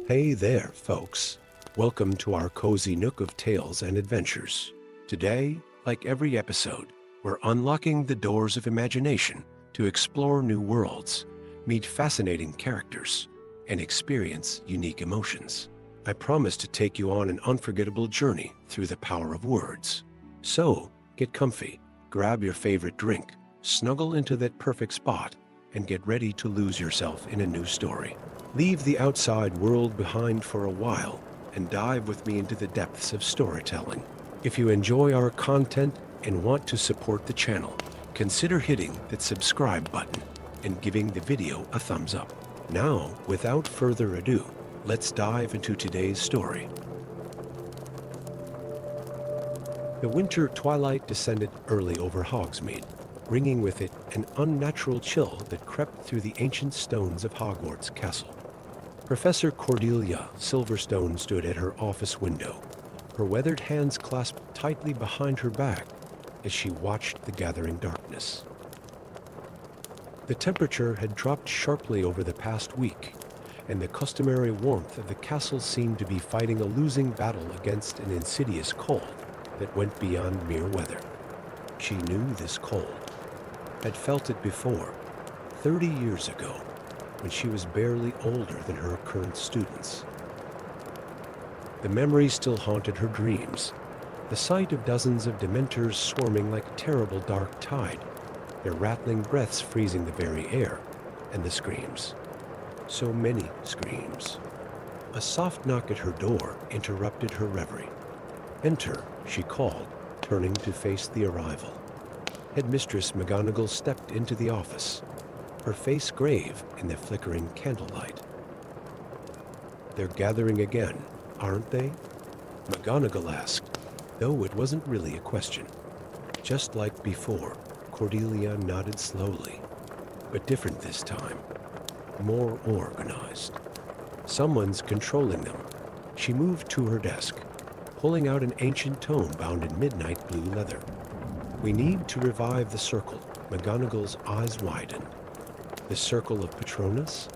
Hey there, folks. Welcome to our cozy nook of tales and adventures. Today, like every episode, we're unlocking the doors of imagination to explore new worlds, meet fascinating characters, and experience unique emotions. I promise to take you on an unforgettable journey through the power of words. So, get comfy, grab your favorite drink, snuggle into that perfect spot, and get ready to lose yourself in a new story. Leave the outside world behind for a while and dive with me into the depths of storytelling. If you enjoy our content and want to support the channel, consider hitting that subscribe button and giving the video a thumbs up. Now, without further ado, let's dive into today's story. The winter twilight descended early over Hogsmeade, bringing with it an unnatural chill that crept through the ancient stones of Hogwarts Castle. Professor Cordelia Silverstone stood at her office window, her weathered hands clasped tightly behind her back as she watched the gathering darkness. The temperature had dropped sharply over the past week, and the customary warmth of the castle seemed to be fighting a losing battle against an insidious cold that went beyond mere weather. She knew this cold, had felt it before, 30 years ago, when she was barely older than her current students. The memory still haunted her dreams, the sight of dozens of dementors swarming like a terrible dark tide, their rattling breaths freezing the very air, and the screams. So many screams. A soft knock at her door interrupted her reverie. "Enter," she called, turning to face the arrival. Headmistress McGonagall stepped into the office, her face grave in the flickering candlelight. "They're gathering again, aren't they?" McGonagall asked, though it wasn't really a question. Just like before, Cordelia nodded slowly, but different this time, more organized. "Someone's controlling them." She moved to her desk, pulling out an ancient tome bound in midnight blue leather. "We need to revive the circle." McGonagall's eyes widened. "The circle of Patronus?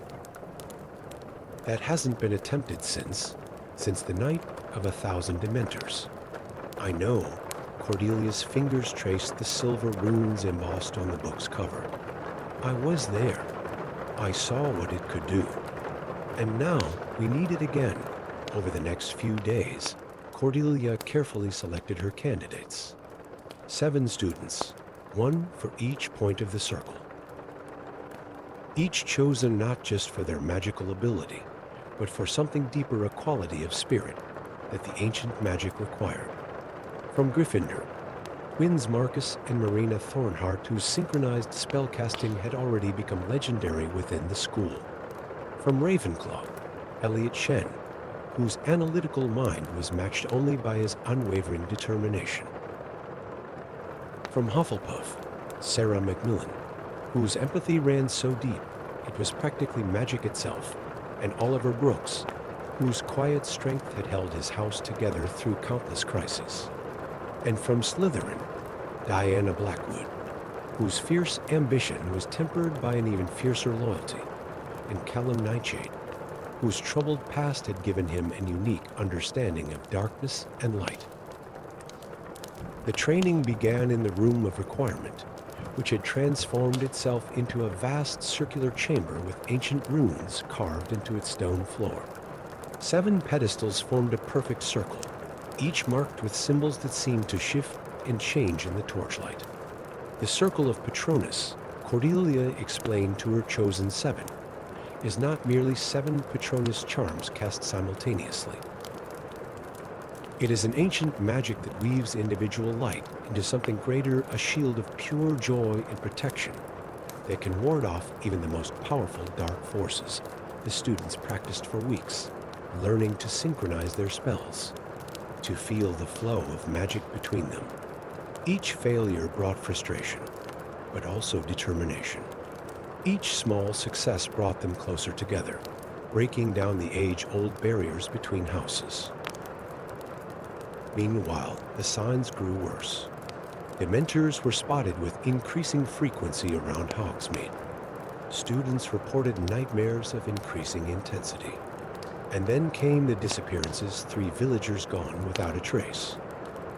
That hasn't been attempted since the night of 1,000 Dementors." "I know." Cordelia's fingers traced the silver runes embossed on the book's cover. "I was there. I saw what it could do. And now we need it again." Over the next few days, Cordelia carefully selected her candidates. 7 students, 1 for each point of the circle. Each chosen not just for their magical ability, but for something deeper, a quality of spirit that the ancient magic required. From Gryffindor, twins Marcus and Marina Thornhart, whose synchronized spellcasting had already become legendary within the school. From Ravenclaw, Elliot Shen, whose analytical mind was matched only by his unwavering determination. From Hufflepuff, Sarah Macmillan, whose empathy ran so deep it was practically magic itself, and Oliver Brooks, whose quiet strength had held his house together through countless crises. And from Slytherin, Diana Blackwood, whose fierce ambition was tempered by an even fiercer loyalty, and Callum Nightshade, whose troubled past had given him an unique understanding of darkness and light. The training began in the Room of Requirement, which had transformed itself into a vast circular chamber with ancient runes carved into its stone floor. 7 pedestals formed a perfect circle, each marked with symbols that seemed to shift and change in the torchlight. The circle of Patronus, Cordelia explained to her chosen 7, is not merely 7 Patronus charms cast simultaneously. It is an ancient magic that weaves individual light into something greater, a shield of pure joy and protection that can ward off even the most powerful dark forces. The students practiced for weeks, learning to synchronize their spells, to feel the flow of magic between them. Each failure brought frustration, but also determination. Each small success brought them closer together, breaking down the age-old barriers between houses. Meanwhile, the signs grew worse. Dementors were spotted with increasing frequency around Hogsmeade. Students reported nightmares of increasing intensity. And then came the disappearances, 3 villagers gone without a trace.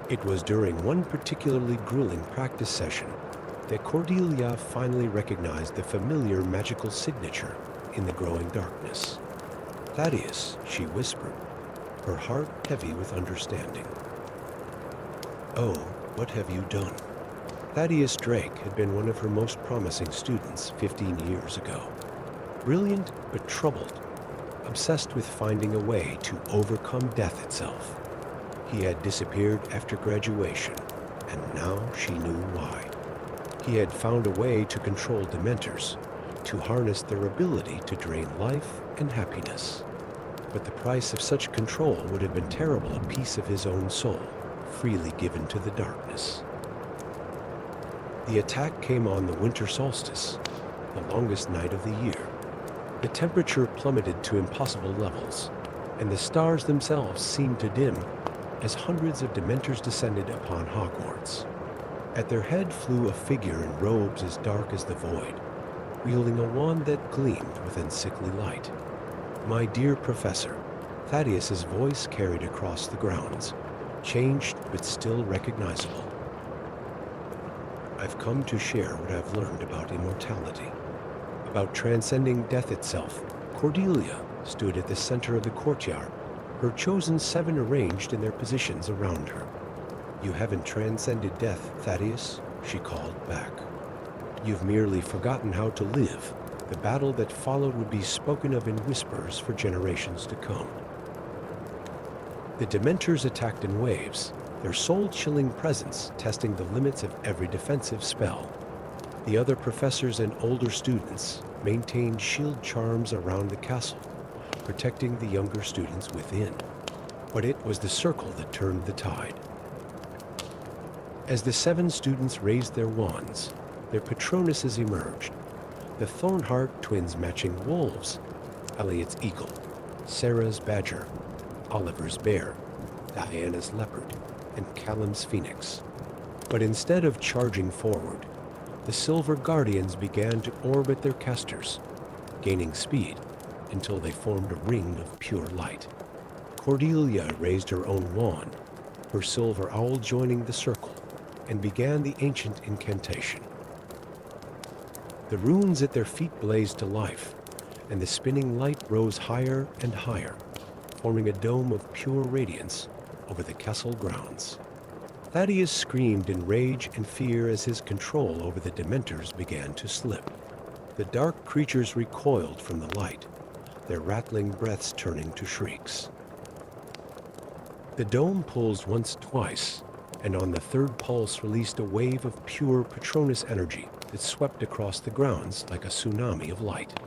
It was during one particularly grueling practice session that Cordelia finally recognized the familiar magical signature in the growing darkness. "Thaddeus," she whispered, her heart heavy with understanding. "Oh, what have you done?" Thaddeus Drake had been one of her most promising students 15 years ago. Brilliant but troubled, obsessed with finding a way to overcome death itself. He had disappeared after graduation, and now she knew why. He had found a way to control Dementors, to harness their ability to drain life and happiness. But the price of such control would have been terrible, a piece of his own soul, freely given to the darkness. The attack came on the winter solstice, the longest night of the year. The temperature plummeted to impossible levels, and the stars themselves seemed to dim as hundreds of Dementors descended upon Hogwarts. At their head flew a figure in robes as dark as the void, wielding a wand that gleamed with sickly light. "My dear Professor," Thaddeus's voice carried across the grounds, changed but still recognizable. "I've come to share what I've learned about immortality, about transcending death itself." Cordelia stood at the center of the courtyard, her chosen 7 arranged in their positions around her. "You haven't transcended death, Thaddeus," she called back. "You've merely forgotten how to live. The battle that followed would be spoken of in whispers for generations to come." The Dementors attacked in waves, their soul-chilling presence testing the limits of every defensive spell. The other professors and older students maintained shield charms around the castle, protecting the younger students within. But it was the circle that turned the tide. As the 7 students raised their wands, their Patronuses emerged. The Thornheart twins matching wolves, Elliot's eagle, Sarah's badger, Oliver's bear, Diana's leopard, and Callum's phoenix. But instead of charging forward, the Silver Guardians began to orbit their casters, gaining speed until they formed a ring of pure light. Cordelia raised her own wand, her silver owl joining the circle, and began the ancient incantation. The runes at their feet blazed to life, and the spinning light rose higher and higher, forming a dome of pure radiance over the castle grounds. Thaddeus screamed in rage and fear as his control over the Dementors began to slip. The dark creatures recoiled from the light, their rattling breaths turning to shrieks. The dome pulsed once, twice, and on the 3rd pulse released a wave of pure Patronus energy that swept across the grounds like a tsunami of light.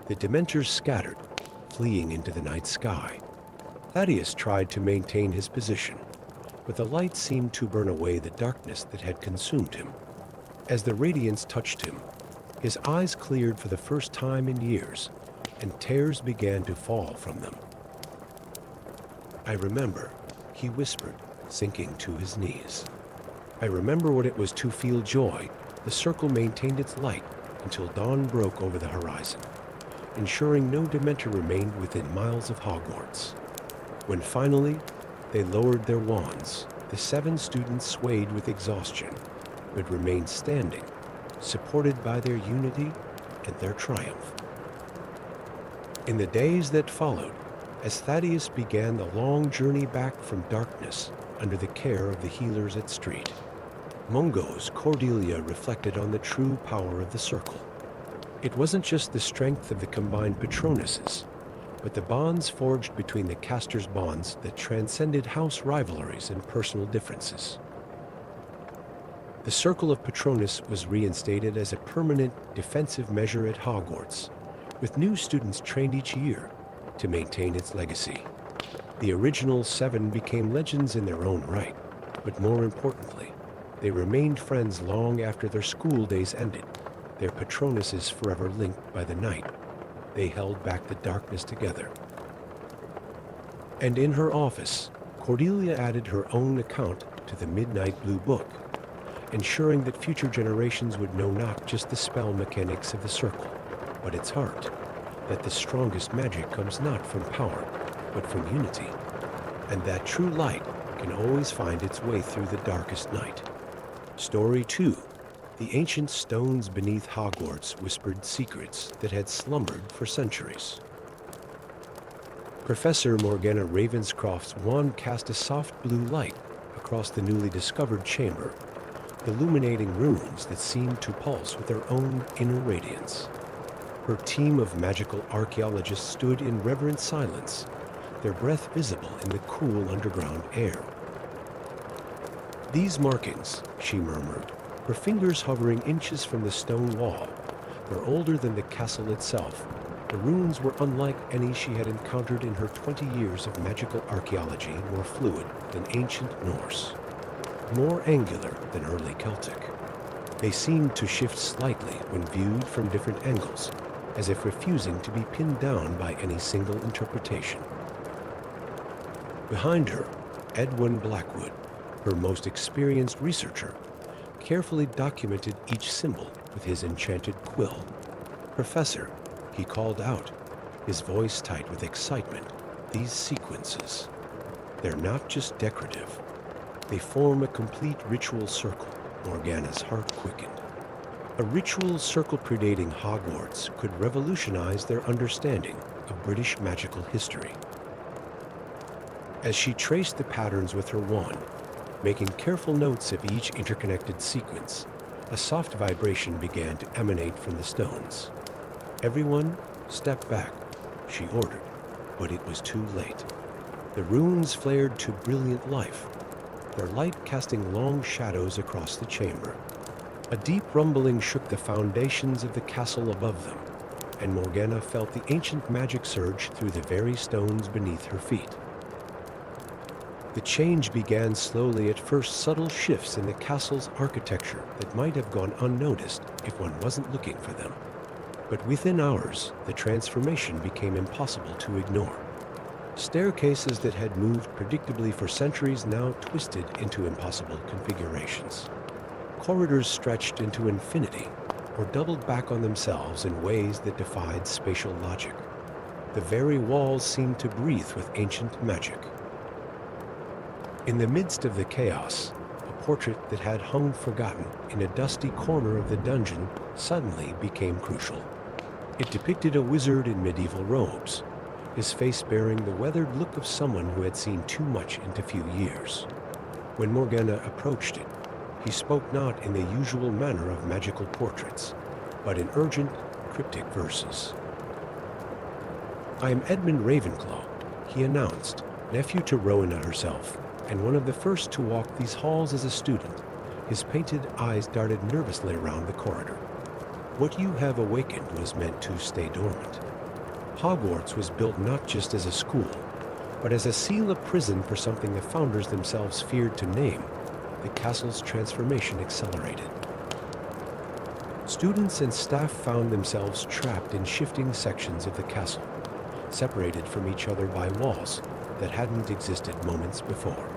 The Dementors scattered, fleeing into the night sky. Thaddeus tried to maintain his position, but the light seemed to burn away the darkness that had consumed him. As the radiance touched him, his eyes cleared for the first time in years, and tears began to fall from them. "I remember," he whispered, sinking to his knees. "I remember what it was to feel joy." The circle maintained its light until dawn broke over the horizon, ensuring no Dementor remained within miles of Hogwarts. When finally they lowered their wands, the 7 students swayed with exhaustion, but remained standing, supported by their unity and their triumph. In the days that followed, as Thaddeus began the long journey back from darkness under the care of the healers at Street, Mungo's Cordelia reflected on the true power of the circle. It wasn't just the strength of the combined Patronuses, but the bonds forged between the casters' bonds that transcended house rivalries and personal differences. The Circle of Patronus was reinstated as a permanent defensive measure at Hogwarts, with new students trained each year to maintain its legacy. The original 7 became legends in their own right, but more importantly, they remained friends long after their school days ended, their Patronuses forever linked by the night. They held back the darkness together. And in her office, Cordelia added her own account to the Midnight Blue Book, ensuring that future generations would know not just the spell mechanics of the circle, but its heart, that the strongest magic comes not from power, but from unity, and that true light can always find its way through the darkest night. Story 2. The ancient stones beneath Hogwarts whispered secrets that had slumbered for centuries. Professor Morgana Ravenscroft's wand cast a soft blue light across the newly discovered chamber, illuminating runes that seemed to pulse with their own inner radiance. Her team of magical archaeologists stood in reverent silence, their breath visible in the cool underground air. "These markings," she murmured, her fingers hovering inches from the stone wall, were older than the castle itself. The runes were unlike any she had encountered in her 20 years of magical archaeology, more fluid than ancient Norse, more angular than early Celtic. They seemed to shift slightly when viewed from different angles, as if refusing to be pinned down by any single interpretation. Behind her, Edwin Blackwood, her most experienced researcher, carefully documented each symbol with his enchanted quill. "Professor," he called out, his voice tight with excitement, "these sequences, they're not just decorative. They form a complete ritual circle." Morgana's heart quickened. A ritual circle predating Hogwarts could revolutionize their understanding of British magical history. As she traced the patterns with her wand, making careful notes of each interconnected sequence, a soft vibration began to emanate from the stones. "Everyone, step back," she ordered, but it was too late. The runes flared to brilliant life, their light casting long shadows across the chamber. A deep rumbling shook the foundations of the castle above them, and Morgana felt the ancient magic surge through the very stones beneath her feet. The change began slowly, at first subtle shifts in the castle's architecture that might have gone unnoticed if one wasn't looking for them. But within hours, the transformation became impossible to ignore. Staircases that had moved predictably for centuries now twisted into impossible configurations. Corridors stretched into infinity or doubled back on themselves in ways that defied spatial logic. The very walls seemed to breathe with ancient magic. In the midst of the chaos, a portrait that had hung forgotten in a dusty corner of the dungeon suddenly became crucial. It depicted a wizard in medieval robes, his face bearing the weathered look of someone who had seen too much in a few years. When Morgana approached it, he spoke not in the usual manner of magical portraits, but in urgent, cryptic verses. "I am Edmund Ravenclaw," he announced, nephew to Rowena herself, and one of the first to walk these halls as a student. His painted eyes darted nervously around the corridor. "What you have awakened was meant to stay dormant. Hogwarts was built not just as a school, but as a sealed prison for something the founders themselves feared to name. The castle's transformation accelerated. Students and staff found themselves trapped in shifting sections of the castle, separated from each other by walls that hadn't existed moments before.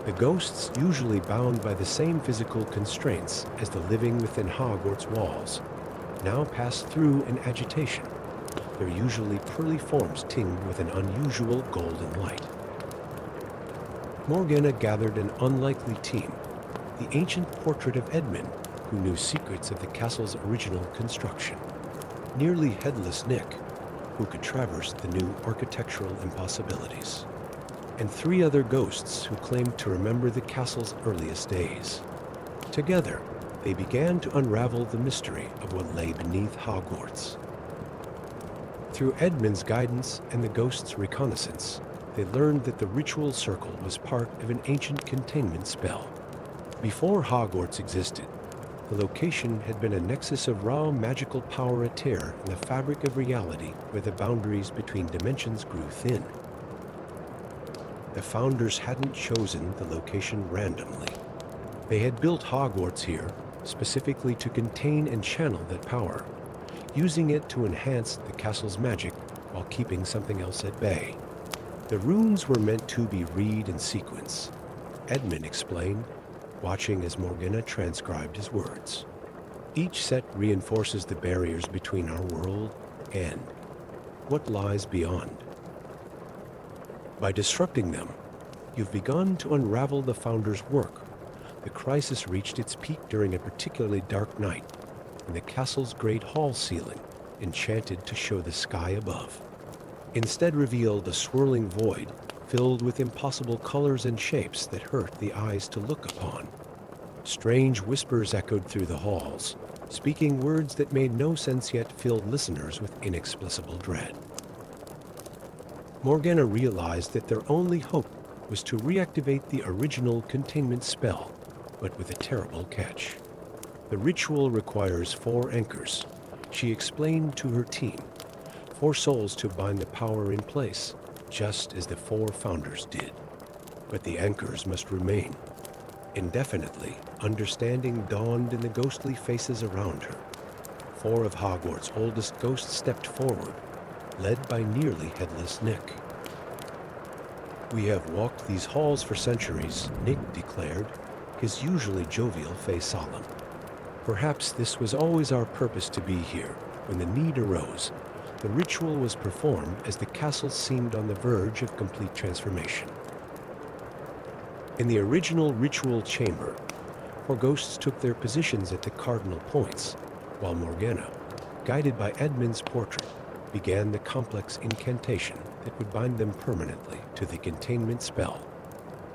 The ghosts, usually bound by the same physical constraints as the living within Hogwarts walls, now passed through in agitation, their usually pearly forms tinged with an unusual golden light. Morgana gathered an unlikely team, the ancient portrait of Edmund, who knew secrets of the castle's original construction, nearly headless Nick, who could traverse the new architectural impossibilities, and 3 other ghosts who claimed to remember the castle's earliest days. Together, they began to unravel the mystery of what lay beneath Hogwarts. Through Edmund's guidance and the ghosts' reconnaissance, they learned that the ritual circle was part of an ancient containment spell. Before Hogwarts existed, the location had been a nexus of raw magical power, a tear in the fabric of reality where the boundaries between dimensions grew thin. The founders hadn't chosen the location randomly. They had built Hogwarts here specifically to contain and channel that power, using it to enhance the castle's magic while keeping something else at bay. The runes were meant to be read in sequence, Edmund explained, watching as Morgana transcribed his words. Each set reinforces the barriers between our world and what lies beyond. By disrupting them, you've begun to unravel the Founder's work. The crisis reached its peak during a particularly dark night, when the castle's great hall ceiling, enchanted to show the sky above, instead revealed a swirling void filled with impossible colors and shapes that hurt the eyes to look upon. Strange whispers echoed through the halls, speaking words that made no sense yet filled listeners with inexplicable dread. Morgana realized that their only hope was to reactivate the original containment spell, but with a terrible catch. The ritual requires 4 anchors, she explained to her team. 4 souls to bind the power in place, just as the 4 founders did. But the anchors must remain. Indefinitely, understanding dawned in the ghostly faces around her. 4 of Hogwarts' oldest ghosts stepped forward, led by nearly headless Nick. "We have walked these halls for centuries," Nick declared, his usually jovial face solemn. "Perhaps this was always our purpose to be here. When the need arose, the ritual was performed as the castle seemed on the verge of complete transformation." In the original ritual chamber, 4 ghosts took their positions at the cardinal points, while Morgana, guided by Edmund's portrait, began the complex incantation that would bind them permanently to the containment spell.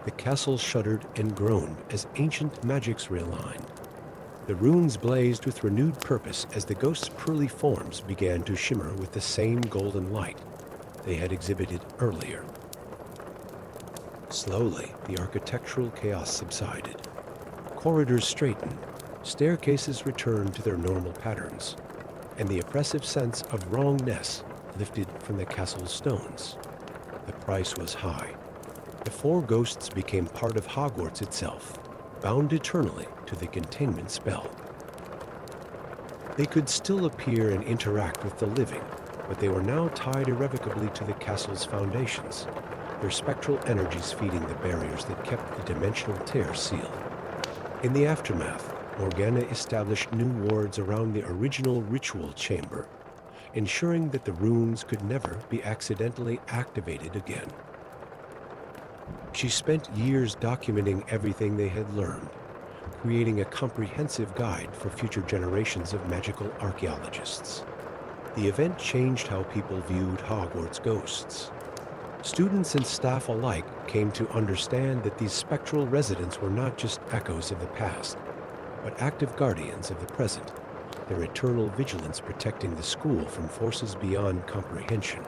The castle shuddered and groaned as ancient magics realigned. The runes blazed with renewed purpose as the ghosts' pearly forms began to shimmer with the same golden light they had exhibited earlier. Slowly, the architectural chaos subsided. Corridors straightened, staircases returned to their normal patterns, and the oppressive sense of wrongness lifted from the castle's stones. The price was high. The 4 ghosts became part of Hogwarts itself, bound eternally to the containment spell. They could still appear and interact with the living, but they were now tied irrevocably to the castle's foundations, their spectral energies feeding the barriers that kept the dimensional tear sealed. In the aftermath, Morgana established new wards around the original ritual chamber, ensuring that the runes could never be accidentally activated again. She spent years documenting everything they had learned, creating a comprehensive guide for future generations of magical archaeologists. The event changed how people viewed Hogwarts ghosts. Students and staff alike came to understand that these spectral residents were not just echoes of the past, but active guardians of the present, their eternal vigilance protecting the school from forces beyond comprehension.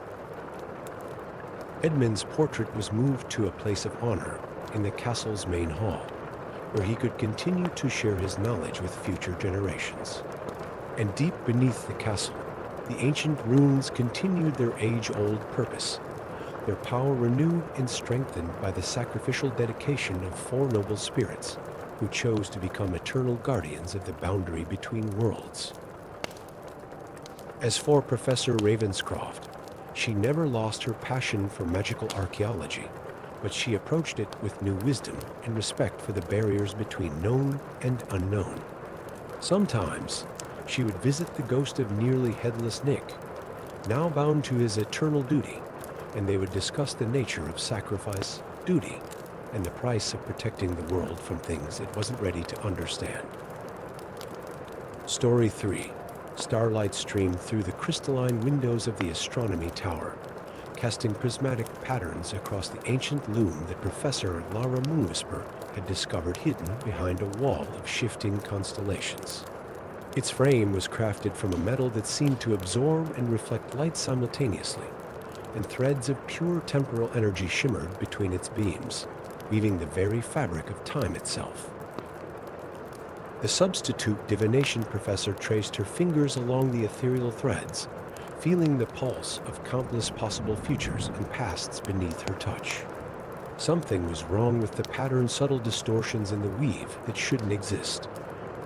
Edmund's portrait was moved to a place of honor in the castle's main hall, where he could continue to share his knowledge with future generations. And deep beneath the castle, the ancient runes continued their age-old purpose, their power renewed and strengthened by the sacrificial dedication of 4 noble spirits who chose to become eternal guardians of the boundary between worlds. As for Professor Ravenscroft, she never lost her passion for magical archaeology, but she approached it with new wisdom and respect for the barriers between known and unknown. Sometimes, she would visit the ghost of nearly headless Nick, now bound to his eternal duty, and they would discuss the nature of sacrifice, duty, and the price of protecting the world from things it wasn't ready to understand. Story 3. Starlight streamed through the crystalline windows of the Astronomy Tower, casting prismatic patterns across the ancient loom that Professor Lara Moonwhisper had discovered hidden behind a wall of shifting constellations. Its frame was crafted from a metal that seemed to absorb and reflect light simultaneously, and threads of pure temporal energy shimmered between its beams, weaving the very fabric of time itself. The substitute divination professor traced her fingers along the ethereal threads, feeling the pulse of countless possible futures and pasts beneath her touch. Something was wrong with the pattern's subtle distortions in the weave that shouldn't exist,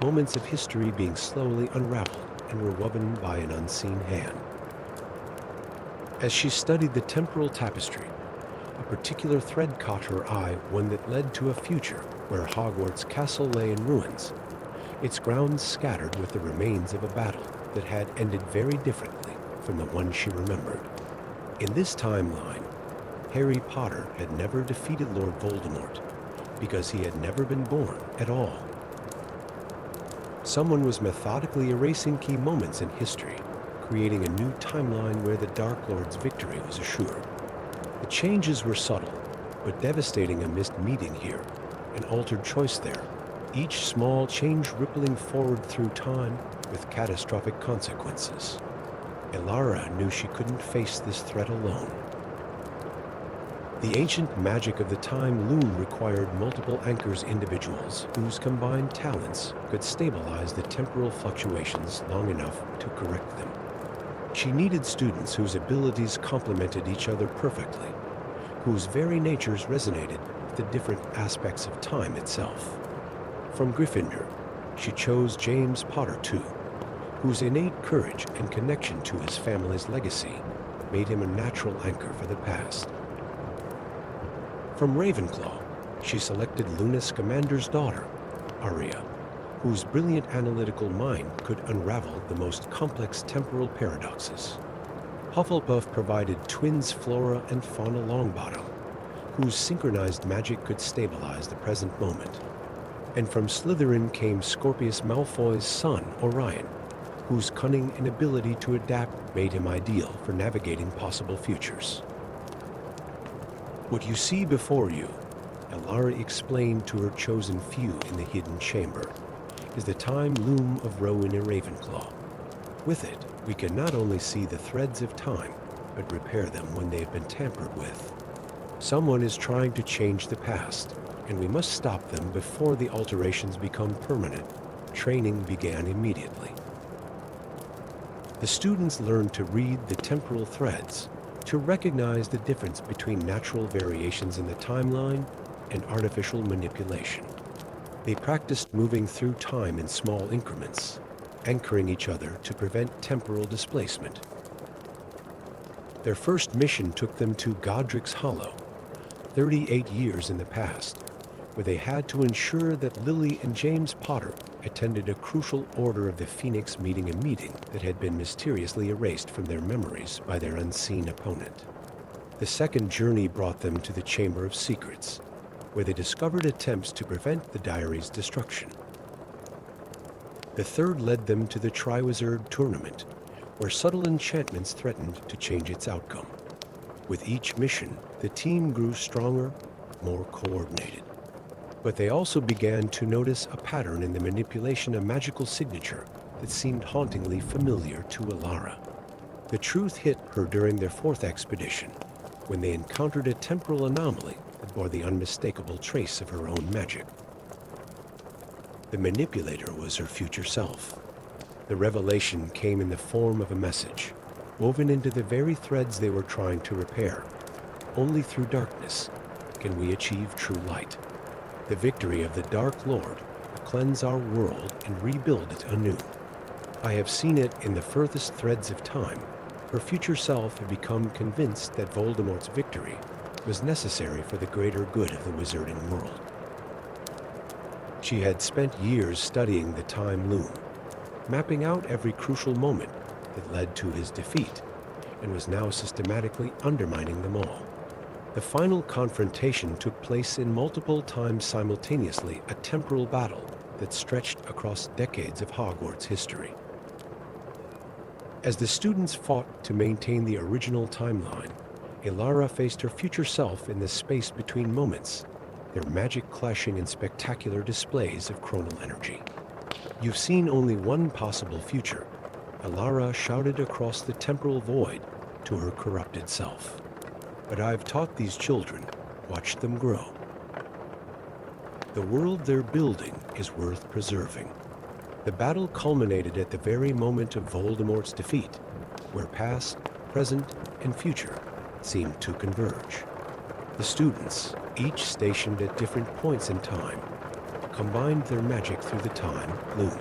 moments of history being slowly unraveled and rewoven by an unseen hand. As she studied the temporal tapestry, a particular thread caught her eye, one that led to a future where Hogwarts Castle lay in ruins, its grounds scattered with the remains of a battle that had ended very differently from the one she remembered. In this timeline, Harry Potter had never defeated Lord Voldemort because he had never been born at all. Someone was methodically erasing key moments in history, creating a new timeline where the Dark Lord's victory was assured. The changes were subtle, but devastating: a missed meeting here, an altered choice there, each small change rippling forward through time with catastrophic consequences. Elara knew she couldn't face this threat alone. The ancient magic of the time loom required multiple anchors, individuals whose combined talents could stabilize the temporal fluctuations long enough to correct them. She needed students whose abilities complemented each other perfectly, whose very natures resonated with the different aspects of time itself. From Gryffindor, she chose James Potter too, whose innate courage and connection to his family's legacy made him a natural anchor for the past. From Ravenclaw, she selected Luna Scamander's daughter, Arya, whose brilliant analytical mind could unravel the most complex temporal paradoxes. Hufflepuff provided twins Flora and Fauna Longbottom, whose synchronized magic could stabilize the present moment. And from Slytherin came Scorpius Malfoy's son, Orion, whose cunning and ability to adapt made him ideal for navigating possible futures. What you see before you, Elara explained to her chosen few in the hidden chamber, is the time loom of Rowan and Ravenclaw. With it, we can not only see the threads of time, but repair them when they have been tampered with. Someone is trying to change the past, and we must stop them before the alterations become permanent. Training began immediately. The students learned to read the temporal threads, to recognize the difference between natural variations in the timeline and artificial manipulation. They practiced moving through time in small increments, anchoring each other to prevent temporal displacement. Their first mission took them to Godric's Hollow, 38 years in the past, where they had to ensure that Lily and James Potter attended a crucial Order of the Phoenix meeting, a meeting that had been mysteriously erased from their memories by their unseen opponent. The second journey brought them to the Chamber of Secrets, where they discovered attempts to prevent the diary's destruction. The third led them to the Triwizard Tournament, where subtle enchantments threatened to change its outcome. With each mission, the team grew stronger, more coordinated. But they also began to notice a pattern in the manipulation of magical signature that seemed hauntingly familiar to Elara. The truth hit her during their fourth expedition, when they encountered a temporal anomaly that bore the unmistakable trace of her own magic. The manipulator was her future self. The revelation came in the form of a message, woven into the very threads they were trying to repair. Only through darkness can we achieve true light. The victory of the Dark Lord will cleanse our world and rebuild it anew. I have seen it in the furthest threads of time. Her future self had become convinced that Voldemort's victory was necessary for the greater good of the wizarding world. She had spent years studying the time loom, mapping out every crucial moment that led to his defeat, and was now systematically undermining them all. The final confrontation took place in multiple times simultaneously, a temporal battle that stretched across decades of Hogwarts history. As the students fought to maintain the original timeline, Elara faced her future self in the space between moments, their magic clashing in spectacular displays of chronal energy. "You've seen only one possible future," Elara shouted across the temporal void to her corrupted self. "But I've taught these children, watched them grow. The world they're building is worth preserving." The battle culminated at the very moment of Voldemort's defeat, where past, present, and future seemed to converge. The students, each stationed at different points in time, combined their magic through the time loom.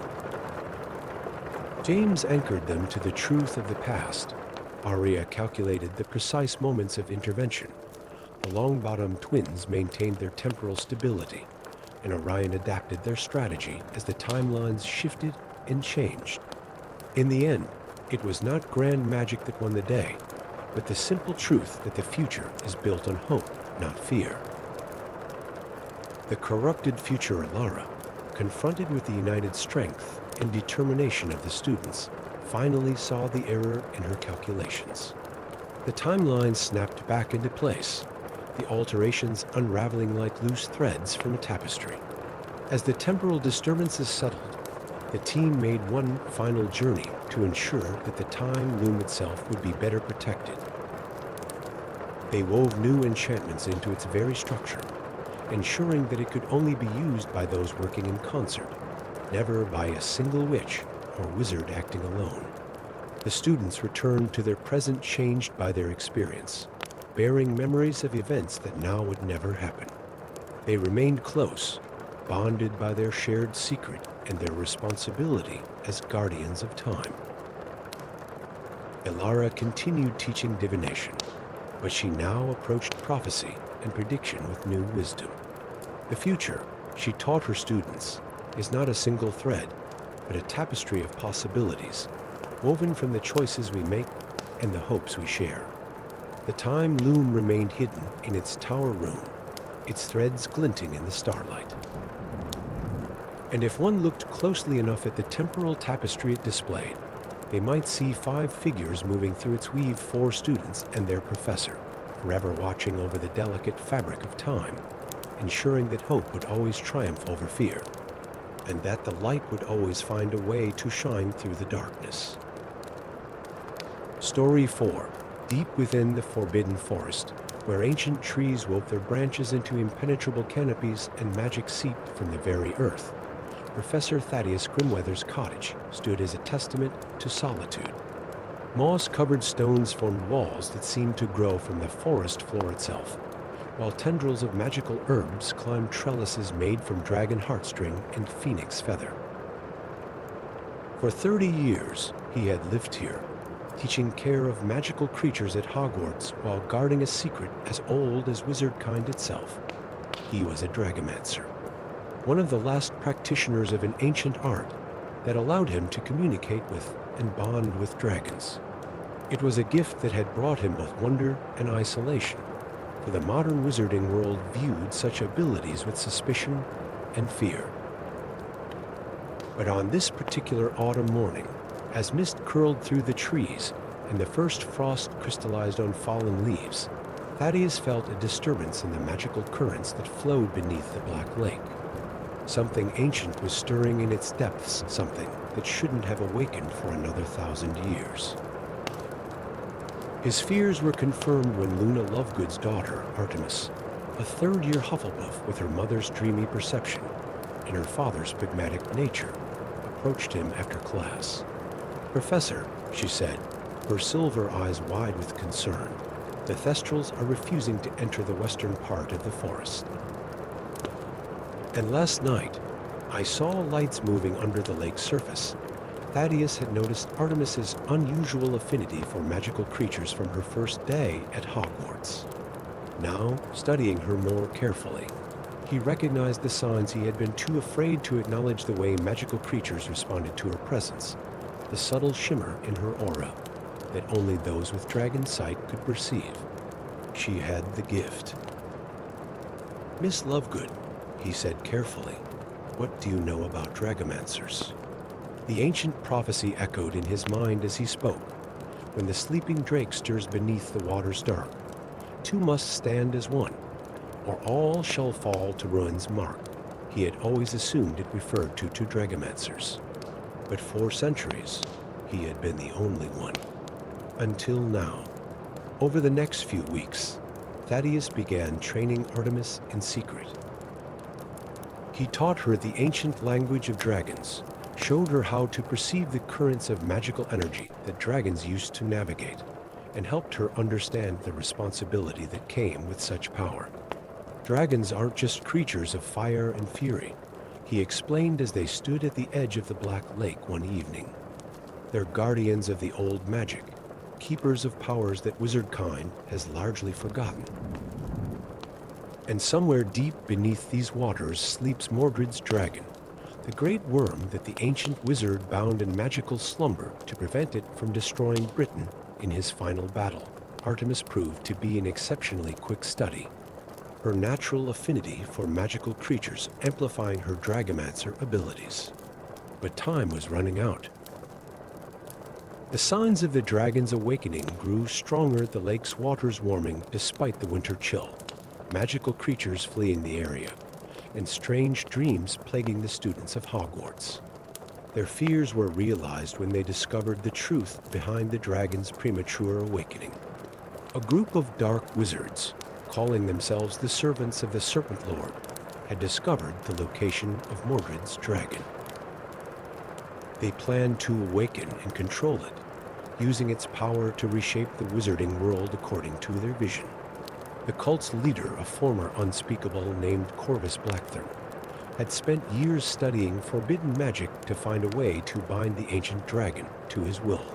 James anchored them to the truth of the past. Arya calculated the precise moments of intervention. The Longbottom twins maintained their temporal stability, and Orion adapted their strategy as the timelines shifted and changed. In the end, it was not grand magic that won the day, but the simple truth that the future is built on hope, not fear. The corrupted future Alara, confronted with the united strength and determination of the students, finally saw the error in her calculations. The timeline snapped back into place, the alterations unraveling like loose threads from a tapestry. As the temporal disturbances settled, the team made one final journey to ensure that the time loom itself would be better protected. They wove new enchantments into its very structure, ensuring that it could only be used by those working in concert, never by a single witch or wizard acting alone. The students returned to their present changed by their experience, bearing memories of events that now would never happen. They remained close, bonded by their shared secret and their responsibility as guardians of time. Alara continued teaching divination, but she now approached prophecy and prediction with new wisdom. The future, she taught her students, is not a single thread, but a tapestry of possibilities, woven from the choices we make and the hopes we share. The time loom remained hidden in its tower room, its threads glinting in the starlight. And if one looked closely enough at the temporal tapestry it displayed, they might see 5 figures moving through its weave, 4 students and their professor, forever watching over the delicate fabric of time, ensuring that hope would always triumph over fear, and that the light would always find a way to shine through the darkness. Story 4. Deep within the forbidden forest, where ancient trees wove their branches into impenetrable canopies and magic seeped from the very earth, Professor Thaddeus Grimweather's cottage stood as a testament to solitude. Moss-covered stones formed walls that seemed to grow from the forest floor itself, while tendrils of magical herbs climbed trellises made from dragon heartstring and phoenix feather. For 30 years, he had lived here, teaching care of magical creatures at Hogwarts while guarding a secret as old as wizardkind itself. He was a dragomancer, one of the last practitioners of an ancient art that allowed him to communicate with and bond with dragons. It was a gift that had brought him both wonder and isolation, for the modern wizarding world viewed such abilities with suspicion and fear. But on this particular autumn morning, as mist curled through the trees and the first frost crystallized on fallen leaves, Thaddeus felt a disturbance in the magical currents that flowed beneath the Black Lake. Something ancient was stirring in its depths, something that shouldn't have awakened for another 1,000 years. His fears were confirmed when Luna Lovegood's daughter, Artemis, a third-year Hufflepuff with her mother's dreamy perception and her father's pragmatic nature, approached him after class. "Professor," she said, her silver eyes wide with concern, "the Thestrals are refusing to enter the western part of the forest. And last night, I saw lights moving under the lake's surface." Thaddeus had noticed Artemis's unusual affinity for magical creatures from her first day at Hogwarts. Now, studying her more carefully, he recognized the signs he had been too afraid to acknowledge: the way magical creatures responded to her presence, the subtle shimmer in her aura that only those with dragon sight could perceive. She had the gift. "Miss Lovegood," he said carefully, "what do you know about dragomancers?" The ancient prophecy echoed in his mind as he spoke. When the sleeping drake stirs beneath the water's dark, 2 must stand as one, or all shall fall to ruin's mark. He had always assumed it referred to 2 dragomancers, but for centuries he had been the only one. Until now. Over the next few weeks, Thaddeus began training Artemis in secret. He taught her the ancient language of dragons, showed her how to perceive the currents of magical energy that dragons used to navigate, and helped her understand the responsibility that came with such power. Dragons aren't just creatures of fire and fury, he explained as they stood at the edge of the Black Lake one evening. They're guardians of the old magic, keepers of powers that wizardkind has largely forgotten. And somewhere deep beneath these waters sleeps Mordred's dragon, the great worm that the ancient wizard bound in magical slumber to prevent it from destroying Britain in his final battle. Artemis proved to be an exceptionally quick study, her natural affinity for magical creatures amplifying her dragomancer abilities. But time was running out. The signs of the dragon's awakening grew stronger, the lake's waters warming despite the winter chill, magical creatures fleeing the area, and strange dreams plaguing the students of Hogwarts. Their fears were realized when they discovered the truth behind the dragon's premature awakening. A group of dark wizards, calling themselves the Servants of the Serpent Lord, had discovered the location of Mordred's dragon. They planned to awaken and control it, using its power to reshape the wizarding world according to their vision. The cult's leader, a former unspeakable named Corvus Blackthorn, had spent years studying forbidden magic to find a way to bind the ancient dragon to his will.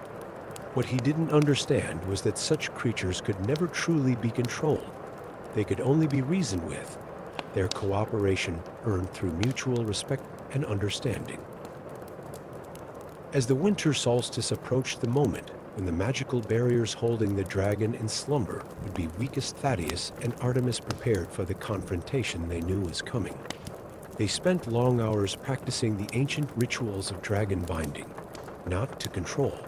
What he didn't understand was that such creatures could never truly be controlled. They could only be reasoned with, their cooperation earned through mutual respect and understanding. As the winter solstice approached, the moment when the magical barriers holding the dragon in slumber would be weakest, Thaddeus and Artemis prepared for the confrontation they knew was coming. They spent long hours practicing the ancient rituals of dragon binding, not to control,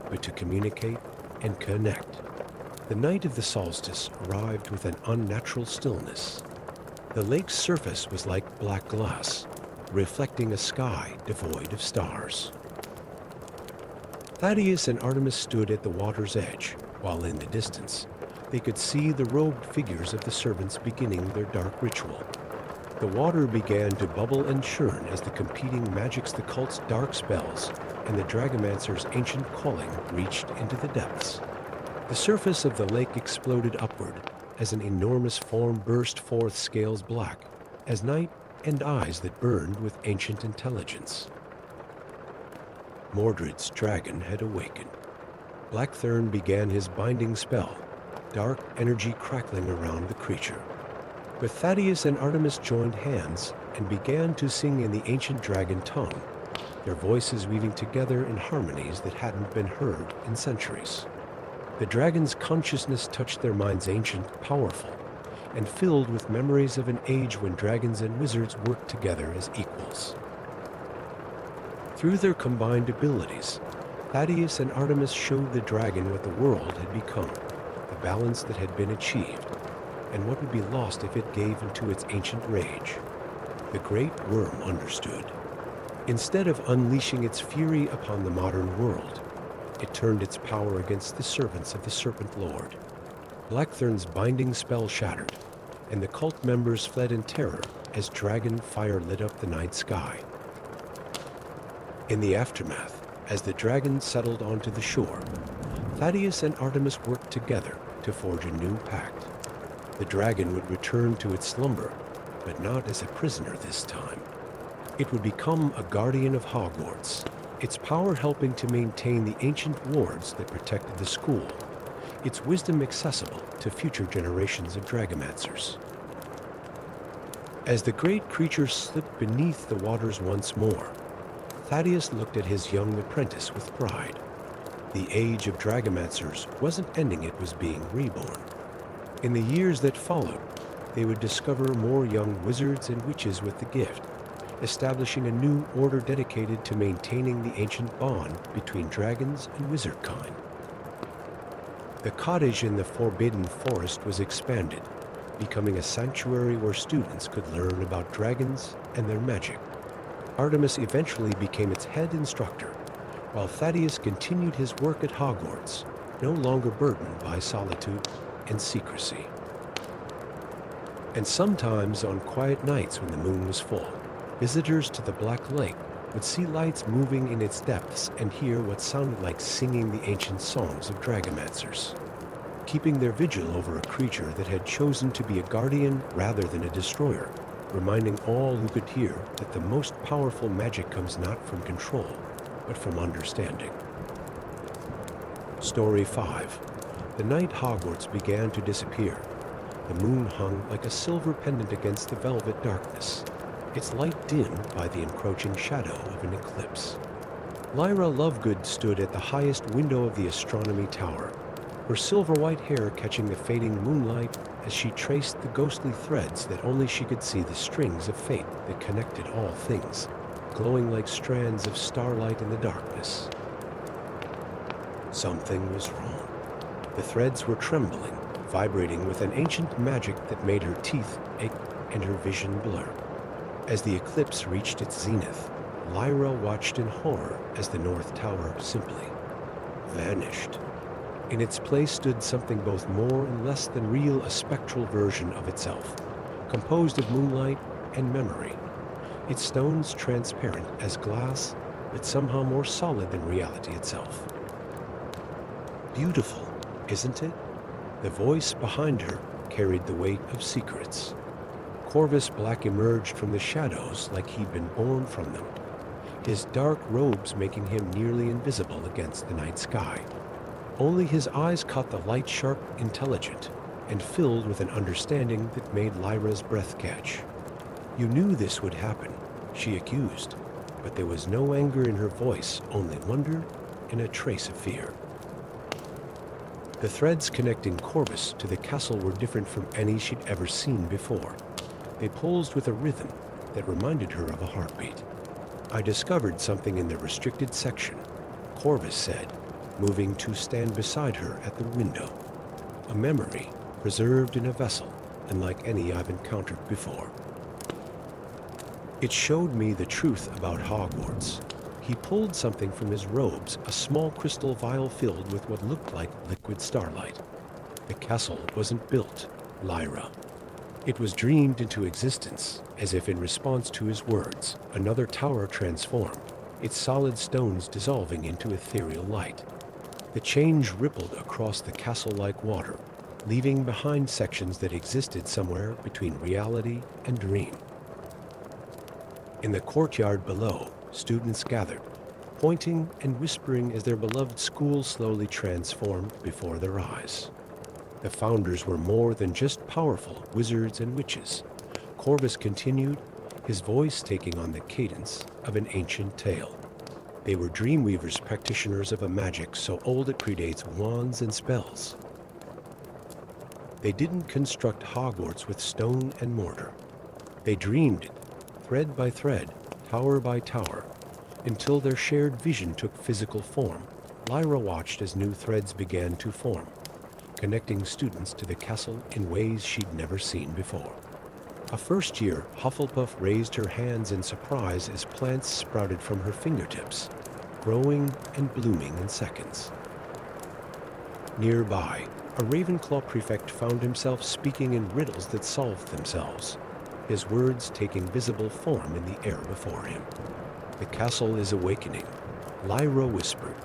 but to communicate and connect. The night of the solstice arrived with an unnatural stillness. The lake's surface was like black glass, reflecting a sky devoid of stars. Thaddeus and Artemis stood at the water's edge, while in the distance, they could see the robed figures of the servants beginning their dark ritual. The water began to bubble and churn as the competing magics, the cult's dark spells, and the dragomancer's ancient calling reached into the depths. The surface of the lake exploded upward as an enormous form burst forth, scales black as night and eyes that burned with ancient intelligence. Mordred's dragon had awakened. Blackthorn began his binding spell, dark energy crackling around the creature. But Thaddeus and Artemis joined hands and began to sing in the ancient dragon tongue, their voices weaving together in harmonies that hadn't been heard in centuries. The dragon's consciousness touched their minds, ancient, powerful, and filled with memories of an age when dragons and wizards worked together as equals. Through their combined abilities, Thaddeus and Artemis showed the dragon what the world had become, the balance that had been achieved, and what would be lost if it gave into its ancient rage. The great worm understood. Instead of unleashing its fury upon the modern world, it turned its power against the servants of the Serpent Lord. Blackthorn's binding spell shattered, and the cult members fled in terror as dragon fire lit up the night sky. In the aftermath, as the dragon settled onto the shore, Thaddeus and Artemis worked together to forge a new pact. The dragon would return to its slumber, but not as a prisoner this time. It would become a guardian of Hogwarts, its power helping to maintain the ancient wards that protected the school, its wisdom accessible to future generations of dragomancers. As the great creature slipped beneath the waters once more, Thaddeus looked at his young apprentice with pride. The age of dragomancers wasn't ending, it was being reborn. In the years that followed, they would discover more young wizards and witches with the gift, establishing a new order dedicated to maintaining the ancient bond between dragons and wizard kind. The cottage in the Forbidden Forest was expanded, becoming a sanctuary where students could learn about dragons and their magic. Artemis eventually became its head instructor, while Thaddeus continued his work at Hogwarts, no longer burdened by solitude and secrecy. And sometimes on quiet nights when the moon was full, visitors to the Black Lake would see lights moving in its depths and hear what sounded like singing the ancient songs of dragomancers, keeping their vigil over a creature that had chosen to be a guardian rather than a destroyer, reminding all who could hear that the most powerful magic comes not from control, but from understanding. Story 5. The night Hogwarts began to disappear. The moon hung like a silver pendant against the velvet darkness, its light dimmed by the encroaching shadow of an eclipse. Lyra Lovegood stood at the highest window of the Astronomy Tower, her silver-white hair catching the fading moonlight as she traced the ghostly threads that only she could see, the strings of fate that connected all things, glowing like strands of starlight in the darkness. Something was wrong. The threads were trembling, vibrating with an ancient magic that made her teeth ache and her vision blur. As the eclipse reached its zenith, Lyra watched in horror as the North Tower simply vanished. In its place stood something both more and less than real, a spectral version of itself, composed of moonlight and memory, its stones transparent as glass, but somehow more solid than reality itself. Beautiful, isn't it? The voice behind her carried the weight of secrets. Corvus Black emerged from the shadows like he'd been born from them, his dark robes making him nearly invisible against the night sky. Only his eyes caught the light, sharp, intelligent, and filled with an understanding that made Lyra's breath catch. "You knew this would happen," she accused, but there was no anger in her voice, only wonder and a trace of fear. The threads connecting Corvus to the castle were different from any she'd ever seen before. They pulsed with a rhythm that reminded her of a heartbeat. "I discovered something in the restricted section," Corvus said, moving to stand beside her at the window. "A memory preserved in a vessel, unlike any I've encountered before. It showed me the truth about Hogwarts." He pulled something from his robes, a small crystal vial filled with what looked like liquid starlight. "The castle wasn't built, Lyra. It was dreamed into existence, as if in response to his words. Another tower transformed, its solid stones dissolving into ethereal light. The change rippled across the castle like water, leaving behind sections that existed somewhere between reality and dream." In the courtyard below, students gathered, pointing and whispering as their beloved school slowly transformed before their eyes. The founders were more than just powerful wizards and witches. Corvus continued, his voice taking on the cadence of an ancient tale. They were dreamweavers, practitioners of a magic so old it predates wands and spells. They didn't construct Hogwarts with stone and mortar. They dreamed it, thread by thread, tower by tower, until their shared vision took physical form. Lyra watched as new threads began to form, connecting students to the castle in ways she'd never seen before. A first-year Hufflepuff raised her hands in surprise as plants sprouted from her fingertips, growing and blooming in seconds. Nearby, a Ravenclaw prefect found himself speaking in riddles that solved themselves, his words taking visible form in the air before him. "The castle is awakening," Lyra whispered,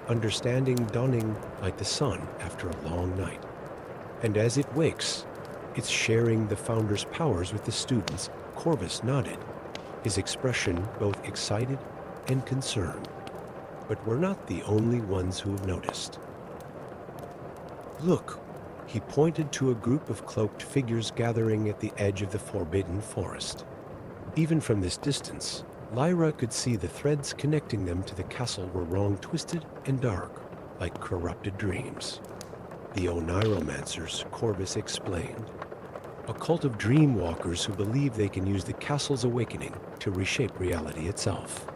understanding dawning like the sun after a long night. "And as it wakes, it's sharing the founder's powers with the students." Corvus nodded, his expression both excited and concerned. "But we're not the only ones who've noticed. Look," he pointed to a group of cloaked figures gathering at the edge of the forbidden forest. Even from this distance, Lyra could see the threads connecting them to the castle were wrong, twisted and dark, like corrupted dreams. "The Oniromancers," Corvus explained. "A cult of dream walkers who believe they can use the castle's awakening to reshape reality itself.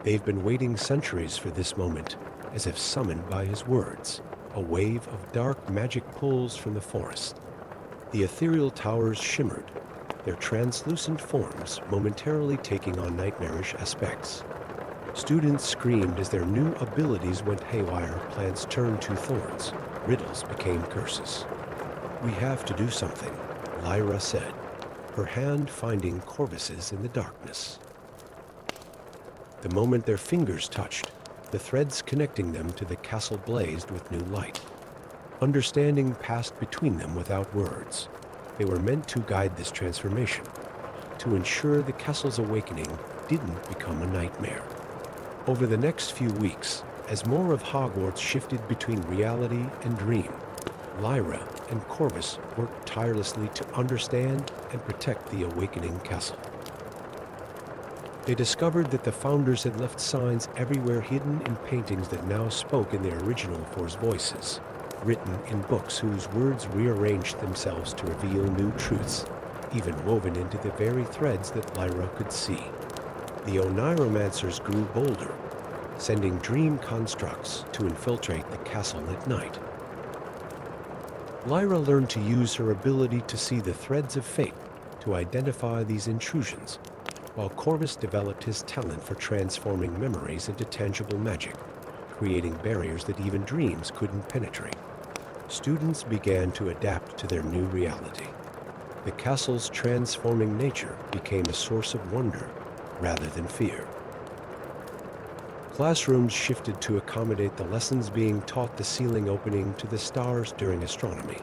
They've been waiting centuries for this moment, as if summoned by his words. A wave of dark magic pulls from the forest. The ethereal towers shimmered, their translucent forms momentarily taking on nightmarish aspects. Students screamed as their new abilities went haywire. Plants turned to thorns, riddles became curses. "We have to do something," Lyra said, her hand finding Corvus's in the darkness. The moment their fingers touched, the threads connecting them to the castle blazed with new light. Understanding passed between them without words. They were meant to guide this transformation, to ensure the castle's awakening didn't become a nightmare. Over the next few weeks, as more of Hogwarts shifted between reality and dream, Lyra and Corvus worked tirelessly to understand and protect the awakening castle. They discovered that the founders had left signs everywhere hidden in paintings that now spoke in their original for's voices, written in books whose words rearranged themselves to reveal new truths, even woven into the very threads that Lyra could see. The Oniromancers grew bolder, sending dream constructs to infiltrate the castle at night. Lyra learned to use her ability to see the threads of fate to identify these intrusions, while Corvus developed his talent for transforming memories into tangible magic, creating barriers that even dreams couldn't penetrate. Students began to adapt to their new reality. The castle's transforming nature became a source of wonder rather than fear. Classrooms shifted to accommodate the lessons being taught, the ceiling opening to the stars during astronomy,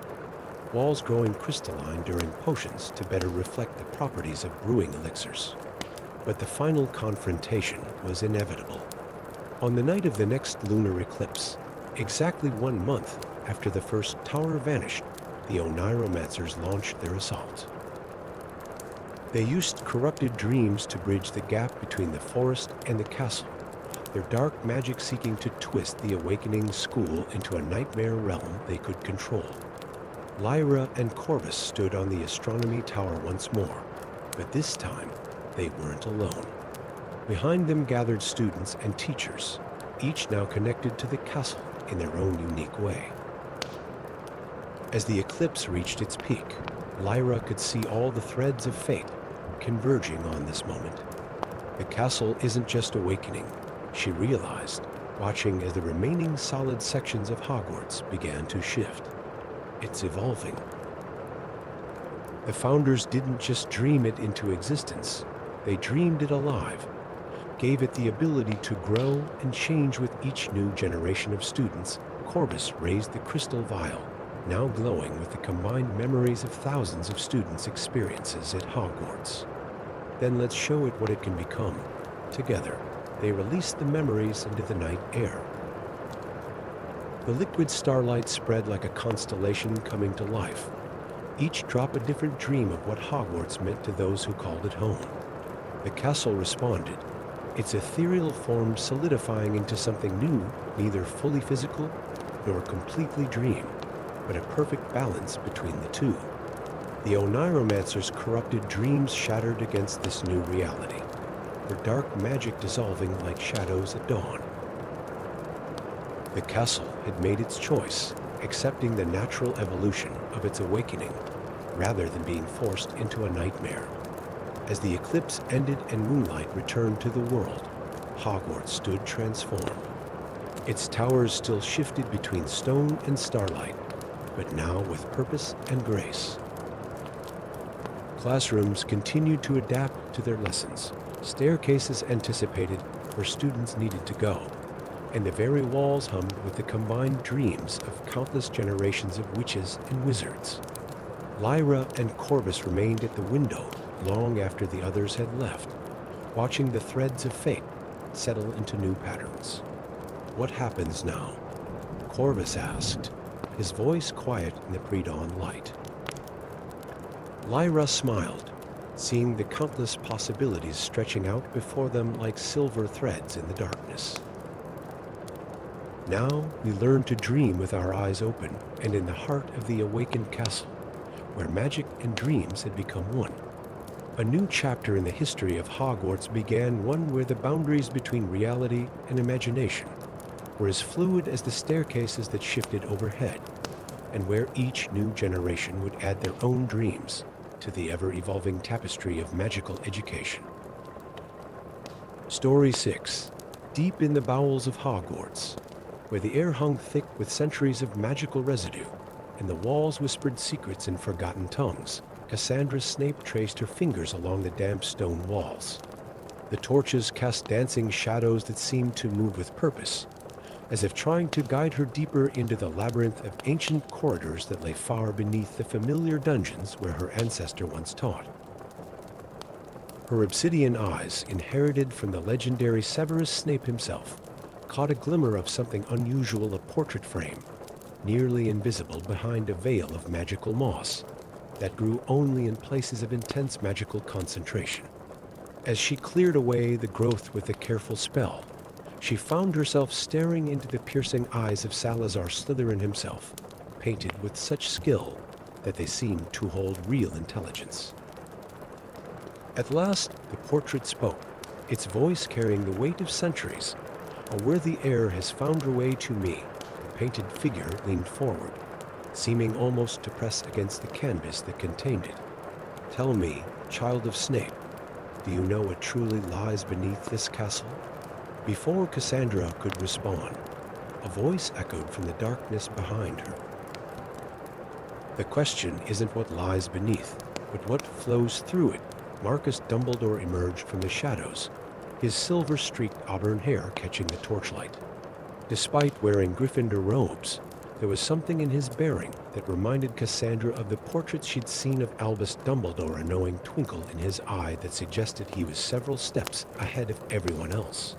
walls growing crystalline during potions to better reflect the properties of brewing elixirs. But the final confrontation was inevitable. On the night of the next lunar eclipse, exactly 1 month after the first tower vanished, the Oniromancers launched their assault. They used corrupted dreams to bridge the gap between the forest and the castle, their dark magic seeking to twist the awakening school into a nightmare realm they could control. Lyra and Corvus stood on the Astronomy Tower once more, but this time they weren't alone. Behind them gathered students and teachers, each now connected to the castle in their own unique way. As the eclipse reached its peak, Lyra could see all the threads of fate converging on this moment. The castle isn't just awakening, she realized, watching as the remaining solid sections of Hogwarts began to shift. It's evolving. The founders didn't just dream it into existence, they dreamed it alive, gave it the ability to grow and change with each new generation of students. Corvus raised the crystal vial, now glowing with the combined memories of thousands of students' experiences at Hogwarts. Then let's show it what it can become. Together, they released the memories into the night air. The liquid starlight spread like a constellation coming to life, each drop a different dream of what Hogwarts meant to those who called it home. The castle responded, its ethereal form solidifying into something new, neither fully physical nor completely dream, but a perfect balance between the two. The Oniromancers' corrupted dreams shattered against this new reality, their dark magic dissolving like shadows at dawn. The castle had made its choice, accepting the natural evolution of its awakening, rather than being forced into a nightmare. As the eclipse ended and moonlight returned to the world, Hogwarts stood transformed. Its towers still shifted between stone and starlight, but now with purpose and grace. Classrooms continued to adapt to their lessons. Staircases anticipated where students needed to go, and the very walls hummed with the combined dreams of countless generations of witches and wizards. Lyra and Corvus remained at the window long after the others had left, watching the threads of fate settle into new patterns. "What happens now?" Corvus asked, his voice quiet in the pre-dawn light. Lyra smiled, seeing the countless possibilities stretching out before them like silver threads in the darkness. "Now we learn to dream with our eyes open and in the heart of the awakened castle, where magic and dreams had become one. A new chapter in the history of Hogwarts began, one where the boundaries between reality and imagination were as fluid as the staircases that shifted overhead, and where each new generation would add their own dreams to the ever-evolving tapestry of magical education." Story 6. Deep in the bowels of Hogwarts, where the air hung thick with centuries of magical residue, and the walls whispered secrets in forgotten tongues, Cassandra Snape traced her fingers along the damp stone walls. The torches cast dancing shadows that seemed to move with purpose, as if trying to guide her deeper into the labyrinth of ancient corridors that lay far beneath the familiar dungeons where her ancestor once taught. Her obsidian eyes, inherited from the legendary Severus Snape himself, caught a glimmer of something unusual, a portrait frame, nearly invisible behind a veil of magical moss that grew only in places of intense magical concentration. As she cleared away the growth with a careful spell, she found herself staring into the piercing eyes of Salazar Slytherin himself, painted with such skill that they seemed to hold real intelligence. At last, the portrait spoke, its voice carrying the weight of centuries. A worthy heir has found her way to me. The painted figure leaned forward, seeming almost to press against the canvas that contained it. Tell me, child of Snape, do you know what truly lies beneath this castle? Before Cassandra could respond, a voice echoed from the darkness behind her. The question isn't what lies beneath, but what flows through it. Marcus Dumbledore emerged from the shadows, his silver-streaked auburn hair catching the torchlight. Despite wearing Gryffindor robes, there was something in his bearing that reminded Cassandra of the portraits she'd seen of Albus Dumbledore, a knowing twinkle in his eye that suggested he was several steps ahead of everyone else.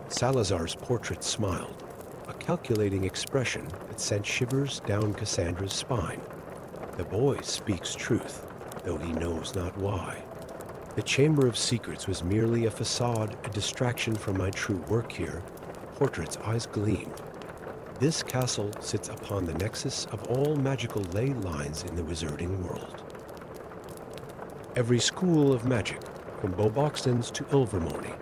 Salazar's portrait smiled, a calculating expression that sent shivers down Cassandra's spine. The boy speaks truth, though he knows not why. The Chamber of Secrets was merely a facade, a distraction from my true work here. The portrait's eyes gleamed. This castle sits upon the nexus of all magical ley lines in the wizarding world. Every school of magic, from Boboxton's to Ilvermorny,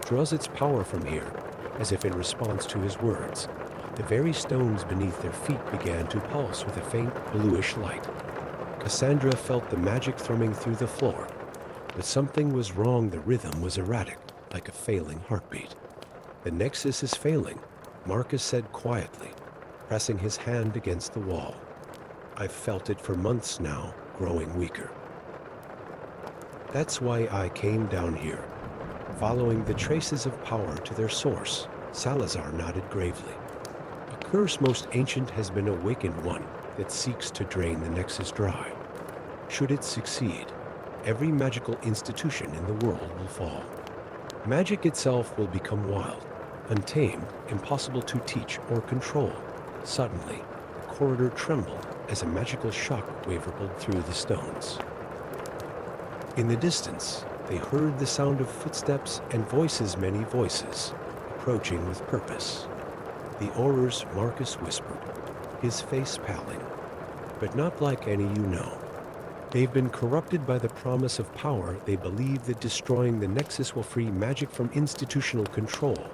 draws its power from here, as if in response to his words. The very stones beneath their feet began to pulse with a faint bluish light. Cassandra felt the magic thrumming through the floor, but something was wrong. The rhythm was erratic, like a failing heartbeat. The nexus is failing, Marcus said quietly, pressing his hand against the wall. I've felt it for months now, growing weaker. That's why I came down here. Following the traces of power to their source, Salazar nodded gravely. A curse most ancient has been awakened, one that seeks to drain the nexus dry. Should it succeed, every magical institution in the world will fall. Magic itself will become wild, untamed, impossible to teach or control. Suddenly, the corridor trembled as a magical shock wave rippled through the stones. In the distance, they heard the sound of footsteps and voices, many voices, approaching with purpose. The Aurors, Marcus whispered, his face paling. But not like any you know. They've been corrupted by the promise of power. They believe that destroying the Nexus will free magic from institutional control,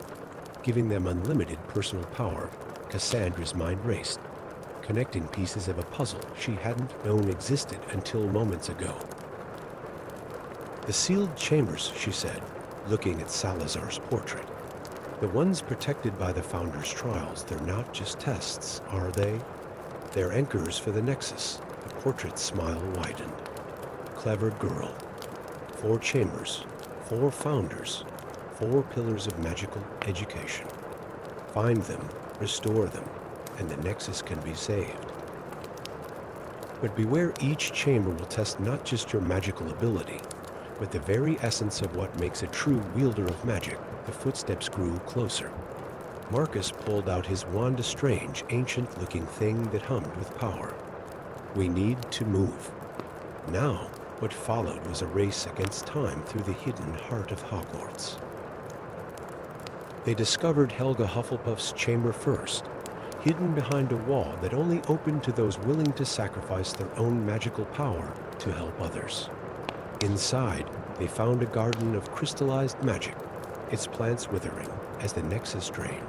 giving them unlimited personal power. Cassandra's mind raced, connecting pieces of a puzzle she hadn't known existed until moments ago. The sealed chambers, she said, looking at Salazar's portrait. The ones protected by the Founder's trials, they're not just tests, are they? They're anchors for the Nexus. The portrait's smile widened. Clever girl. 4 chambers, 4 founders, 4 pillars of magical education. Find them, restore them, and the Nexus can be saved. But beware, each chamber will test not just your magical ability, but the very essence of what makes a true wielder of magic. The footsteps grew closer. Marcus pulled out his wand, a strange, ancient-looking thing that hummed with power. We need to move. Now, what followed was a race against time through the hidden heart of Hogwarts. They discovered Helga Hufflepuff's chamber first, hidden behind a wall that only opened to those willing to sacrifice their own magical power to help others. Inside, they found a garden of crystallized magic, its plants withering as the Nexus drained.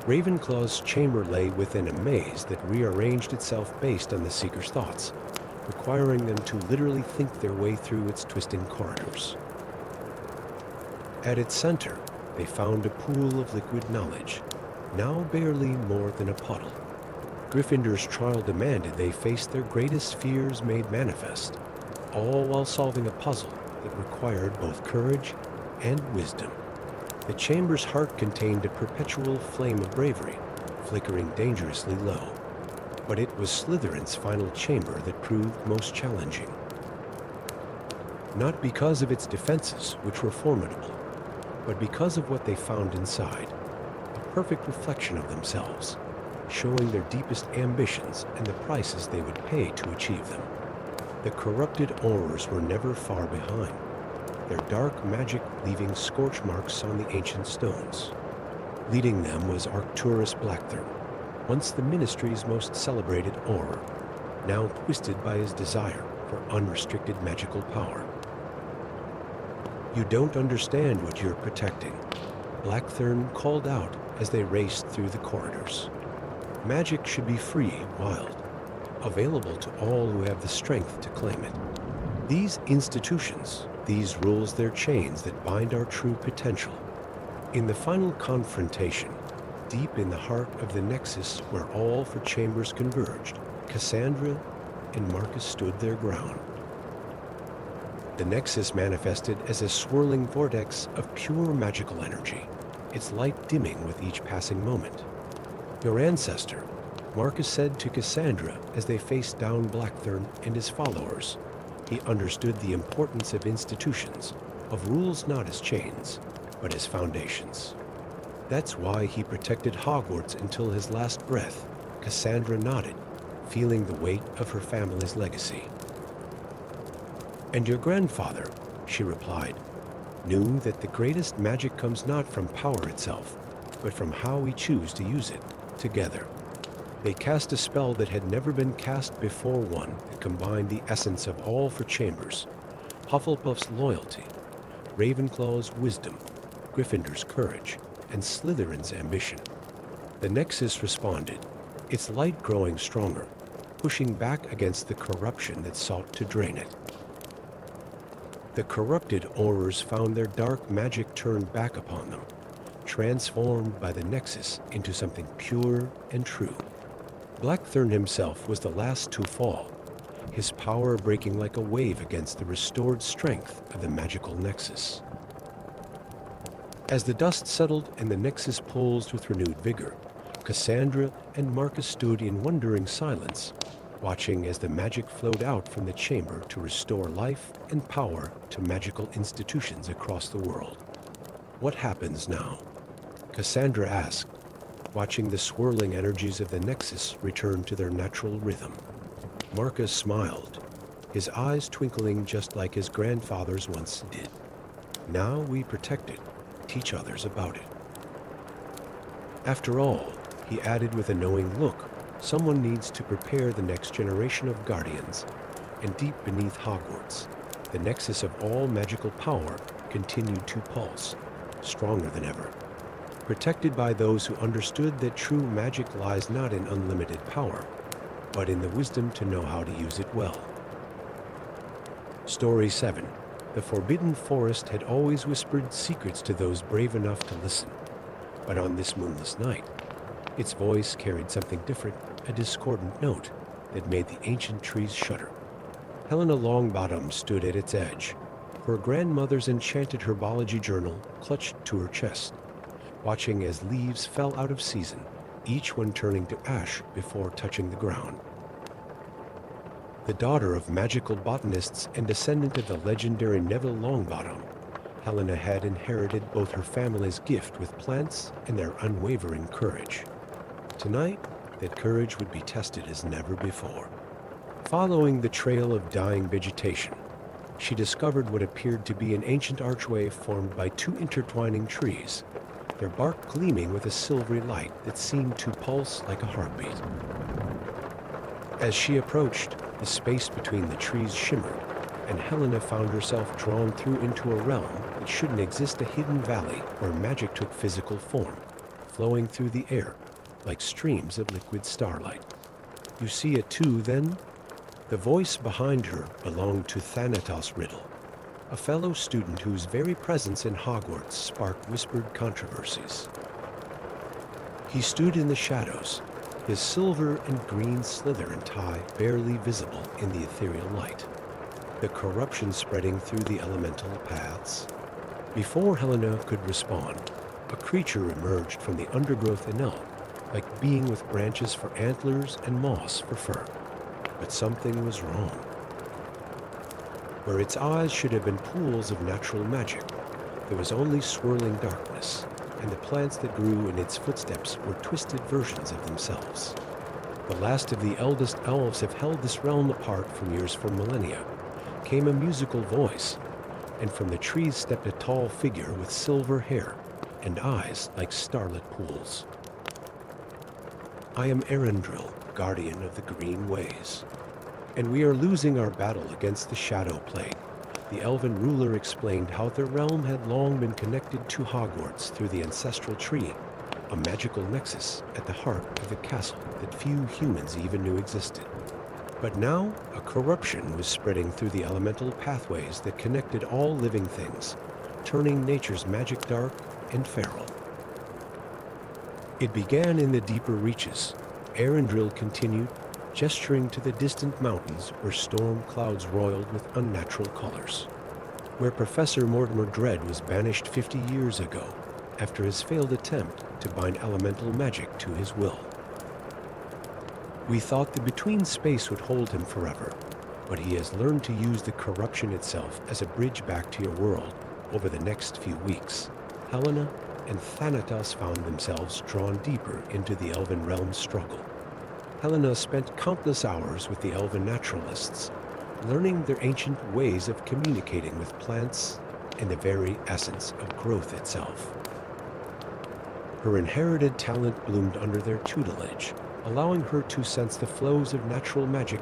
Ravenclaw's chamber lay within a maze that rearranged itself based on the Seeker's thoughts, requiring them to literally think their way through its twisting corridors. At its center, they found a pool of liquid knowledge, now barely more than a puddle. Gryffindor's trial demanded they face their greatest fears made manifest, all while solving a puzzle that required both courage and wisdom. The chamber's heart contained a perpetual flame of bravery, flickering dangerously low. But it was Slytherin's final chamber that proved most challenging. Not because of its defenses, which were formidable, but because of what they found inside, a perfect reflection of themselves, showing their deepest ambitions and the prices they would pay to achieve them. The corrupted Aurors were never far behind. their dark magic leaving scorch marks on the ancient stones. Leading them was Arcturus Blackthorn, once the ministry's most celebrated auror, now twisted by his desire for unrestricted magical power. "You don't understand what you're protecting," Blackthorn called out as they raced through the corridors. "Magic should be free, wild, available to all who have the strength to claim it. These institutions, these rules, they're chains that bind our true potential." In the final confrontation, deep in the heart of the Nexus where all four chambers converged, Cassandra and Marcus stood their ground. The Nexus manifested as a swirling vortex of pure magical energy, its light dimming with each passing moment. "Your ancestor," Marcus said to Cassandra as they faced down Blackthorn and his followers. He understood the importance of institutions, of rules not as chains, but as foundations. "That's why he protected Hogwarts until his last breath," Cassandra nodded, feeling the weight of her family's legacy. "And your grandfather," she replied, "knew that the greatest magic comes not from power itself, but from how we choose to use it, together." They cast a spell that had never been cast before, one that combined the essence of all four chambers: Hufflepuff's loyalty, Ravenclaw's wisdom, Gryffindor's courage, and Slytherin's ambition. The Nexus responded, its light growing stronger, pushing back against the corruption that sought to drain it. The corrupted aurors found their dark magic turned back upon them, transformed by the Nexus into something pure and true. Blackthorn himself was the last to fall, his power breaking like a wave against the restored strength of the magical Nexus. As the dust settled and the Nexus pulsed with renewed vigor, Cassandra and Marcus stood in wondering silence, watching as the magic flowed out from the chamber to restore life and power to magical institutions across the world. "What happens now?" Cassandra asked, watching the swirling energies of the Nexus return to their natural rhythm. Marcus smiled, his eyes twinkling just like his grandfather's once did. "Now we protect it, teach others about it." After all, he added with a knowing look, someone needs to prepare the next generation of guardians, and deep beneath Hogwarts, the Nexus of all magical power continued to pulse, stronger than ever. Protected by those who understood that true magic lies not in unlimited power, but in the wisdom to know how to use it well. Story 7. The Forbidden Forest had always whispered secrets to those brave enough to listen. But on this moonless night, its voice carried something different, a discordant note that made the ancient trees shudder. Helena Longbottom stood at its edge, her grandmother's enchanted herbology journal clutched to her chest, watching as leaves fell out of season, each one turning to ash before touching the ground. The daughter of magical botanists and descendant of the legendary Neville Longbottom, Helena had inherited both her family's gift with plants and their unwavering courage. Tonight, that courage would be tested as never before. Following the trail of dying vegetation, she discovered what appeared to be an ancient archway formed by two intertwining trees, their bark gleaming with a silvery light that seemed to pulse like a heartbeat. As she approached, the space between the trees shimmered, and Helena found herself drawn through into a realm that shouldn't exist, a hidden valley where magic took physical form, flowing through the air like streams of liquid starlight. "You see it too, then?" The voice behind her belonged to Thanatos Riddle, a fellow student whose very presence in Hogwarts sparked whispered controversies. He stood in the shadows, his silver and green Slytherin tie barely visible in the ethereal light, the corruption spreading through the elemental paths. Before Helena could respond, a creature emerged from the undergrowth and elk, like being with branches for antlers and moss for fur. But something was wrong. Where its eyes should have been pools of natural magic, there was only swirling darkness, and the plants that grew in its footsteps were twisted versions of themselves. The last of the eldest elves have held this realm apart from years for millennia. Came a musical voice, and from the trees stepped a tall figure with silver hair and eyes like starlit pools. "I am Erendril, guardian of the green ways, and we are losing our battle against the Shadow Plague." The elven ruler explained how their realm had long been connected to Hogwarts through the ancestral tree, a magical nexus at the heart of the castle that few humans even knew existed. But now, a corruption was spreading through the elemental pathways that connected all living things, turning nature's magic dark and feral. It began in the deeper reaches. Erendril continued, gesturing to the distant mountains where storm clouds roiled with unnatural colors. Where Professor Mortimer Dread was banished 50 years ago after his failed attempt to bind elemental magic to his will. "We thought the between space would hold him forever, but he has learned to use the corruption itself as a bridge back to your world over the next few weeks." Helena and Thanatos found themselves drawn deeper into the elven realm's struggle. Helena spent countless hours with the elven naturalists, learning their ancient ways of communicating with plants and the very essence of growth itself. Her inherited talent bloomed under their tutelage, allowing her to sense the flows of natural magic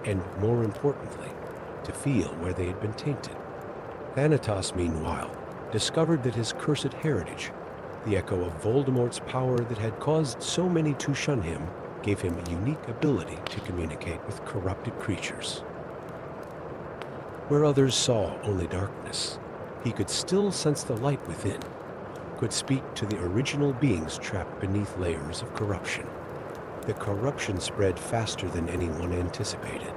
and, more importantly, to feel where they had been tainted. Thanatos, meanwhile, discovered that his cursed heritage, the echo of Voldemort's power that had caused so many to shun him, gave him a unique ability to communicate with corrupted creatures. Where others saw only darkness, he could still sense the light within, could speak to the original beings trapped beneath layers of corruption. The corruption spread faster than anyone anticipated.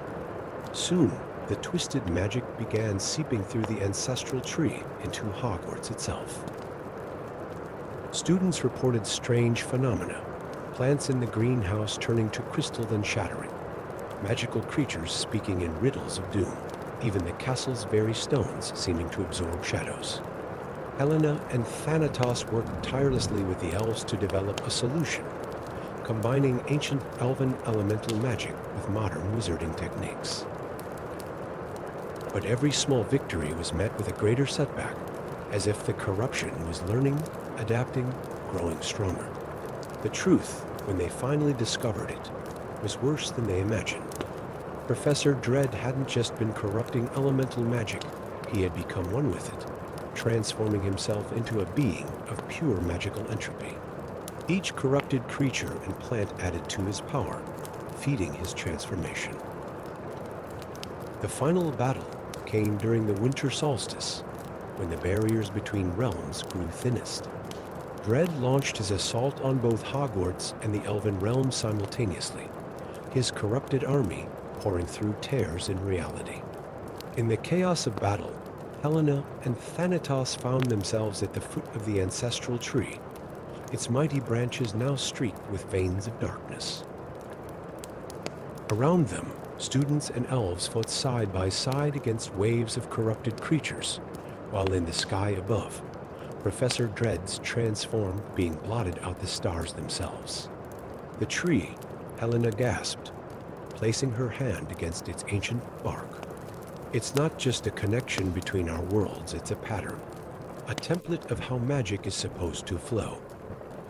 Soon, the twisted magic began seeping through the ancestral tree into Hogwarts itself. Students reported strange phenomena, plants in the greenhouse turning to crystal then shattering, magical creatures speaking in riddles of doom, even the castle's very stones seeming to absorb shadows. Helena and Thanatos worked tirelessly with the elves to develop a solution, combining ancient elven elemental magic with modern wizarding techniques. But every small victory was met with a greater setback, as if the corruption was learning, adapting, growing stronger. The truth, when they finally discovered it, was worse than they imagined. Professor Dread hadn't just been corrupting elemental magic, he had become one with it, transforming himself into a being of pure magical entropy. Each corrupted creature and plant added to his power, feeding his transformation. The final battle came during the winter solstice, when the barriers between realms grew thinnest. Dread launched his assault on both Hogwarts and the Elven realm simultaneously, his corrupted army pouring through tears in reality. In the chaos of battle, Helena and Thanatos found themselves at the foot of the ancestral tree, its mighty branches now streaked with veins of darkness. Around them, students and elves fought side by side against waves of corrupted creatures, while in the sky above, Professor Dread's transformed, being blotted out the stars themselves. The tree, Helena gasped, placing her hand against its ancient bark. It's not just a connection between our worlds, it's a pattern, a template of how magic is supposed to flow.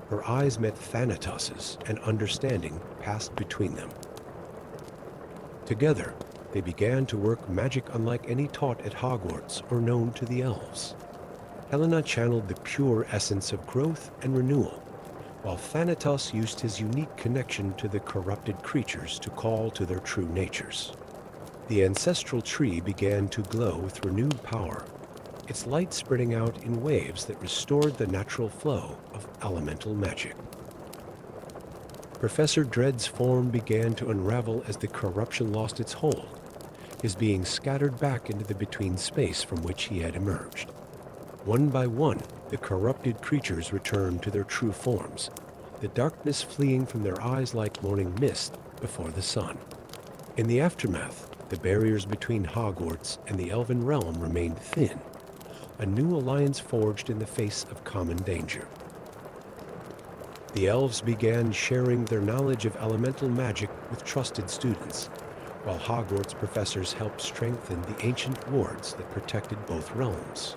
Her eyes met Thanatos's, and understanding passed between them. Together, they began to work magic unlike any taught at Hogwarts or known to the elves. Helena channeled the pure essence of growth and renewal, while Thanatos used his unique connection to the corrupted creatures to call to their true natures. The ancestral tree began to glow with renewed power, its light spreading out in waves that restored the natural flow of elemental magic. Professor Dread's form began to unravel as the corruption lost its hold, his being scattered back into the between space from which he had emerged. One by one, the corrupted creatures returned to their true forms, the darkness fleeing from their eyes like morning mist before the sun. In the aftermath, the barriers between Hogwarts and the Elven realm remained thin, a new alliance forged in the face of common danger. The elves began sharing their knowledge of elemental magic with trusted students, while Hogwarts professors helped strengthen the ancient wards that protected both realms.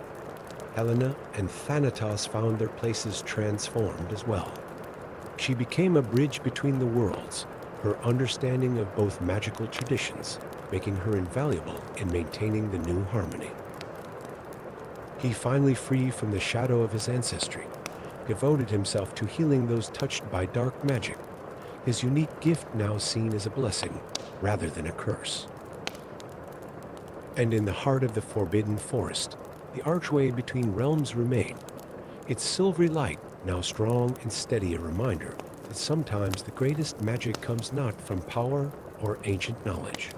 Helena and Thanatos found their places transformed as well. She became a bridge between the worlds, her understanding of both magical traditions, making her invaluable in maintaining the new harmony. He, finally free from the shadow of his ancestry, devoted himself to healing those touched by dark magic, his unique gift now seen as a blessing rather than a curse. And in the heart of the forbidden forest, the archway between realms remained, its silvery light now strong and steady, a reminder that sometimes the greatest magic comes not from power or ancient knowledge,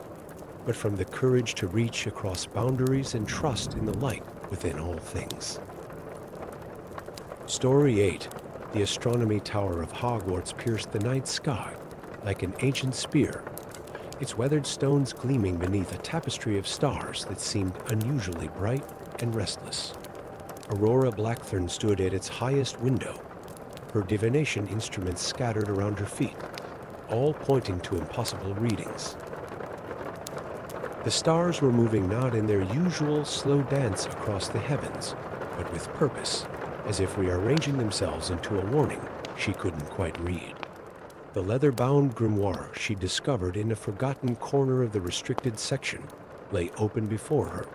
but from the courage to reach across boundaries and trust in the light within all things. Story 8. The Astronomy Tower of Hogwarts pierced the night sky like an ancient spear, its weathered stones gleaming beneath a tapestry of stars that seemed unusually bright and restless. Aurora Blackthorn stood at its highest window, her divination instruments scattered around her feet, all pointing to impossible readings. The stars were moving not in their usual slow dance across the heavens, but with purpose, as if rearranging themselves into a warning she couldn't quite read. The leather-bound grimoire she discovered in a forgotten corner of the restricted section lay open before her,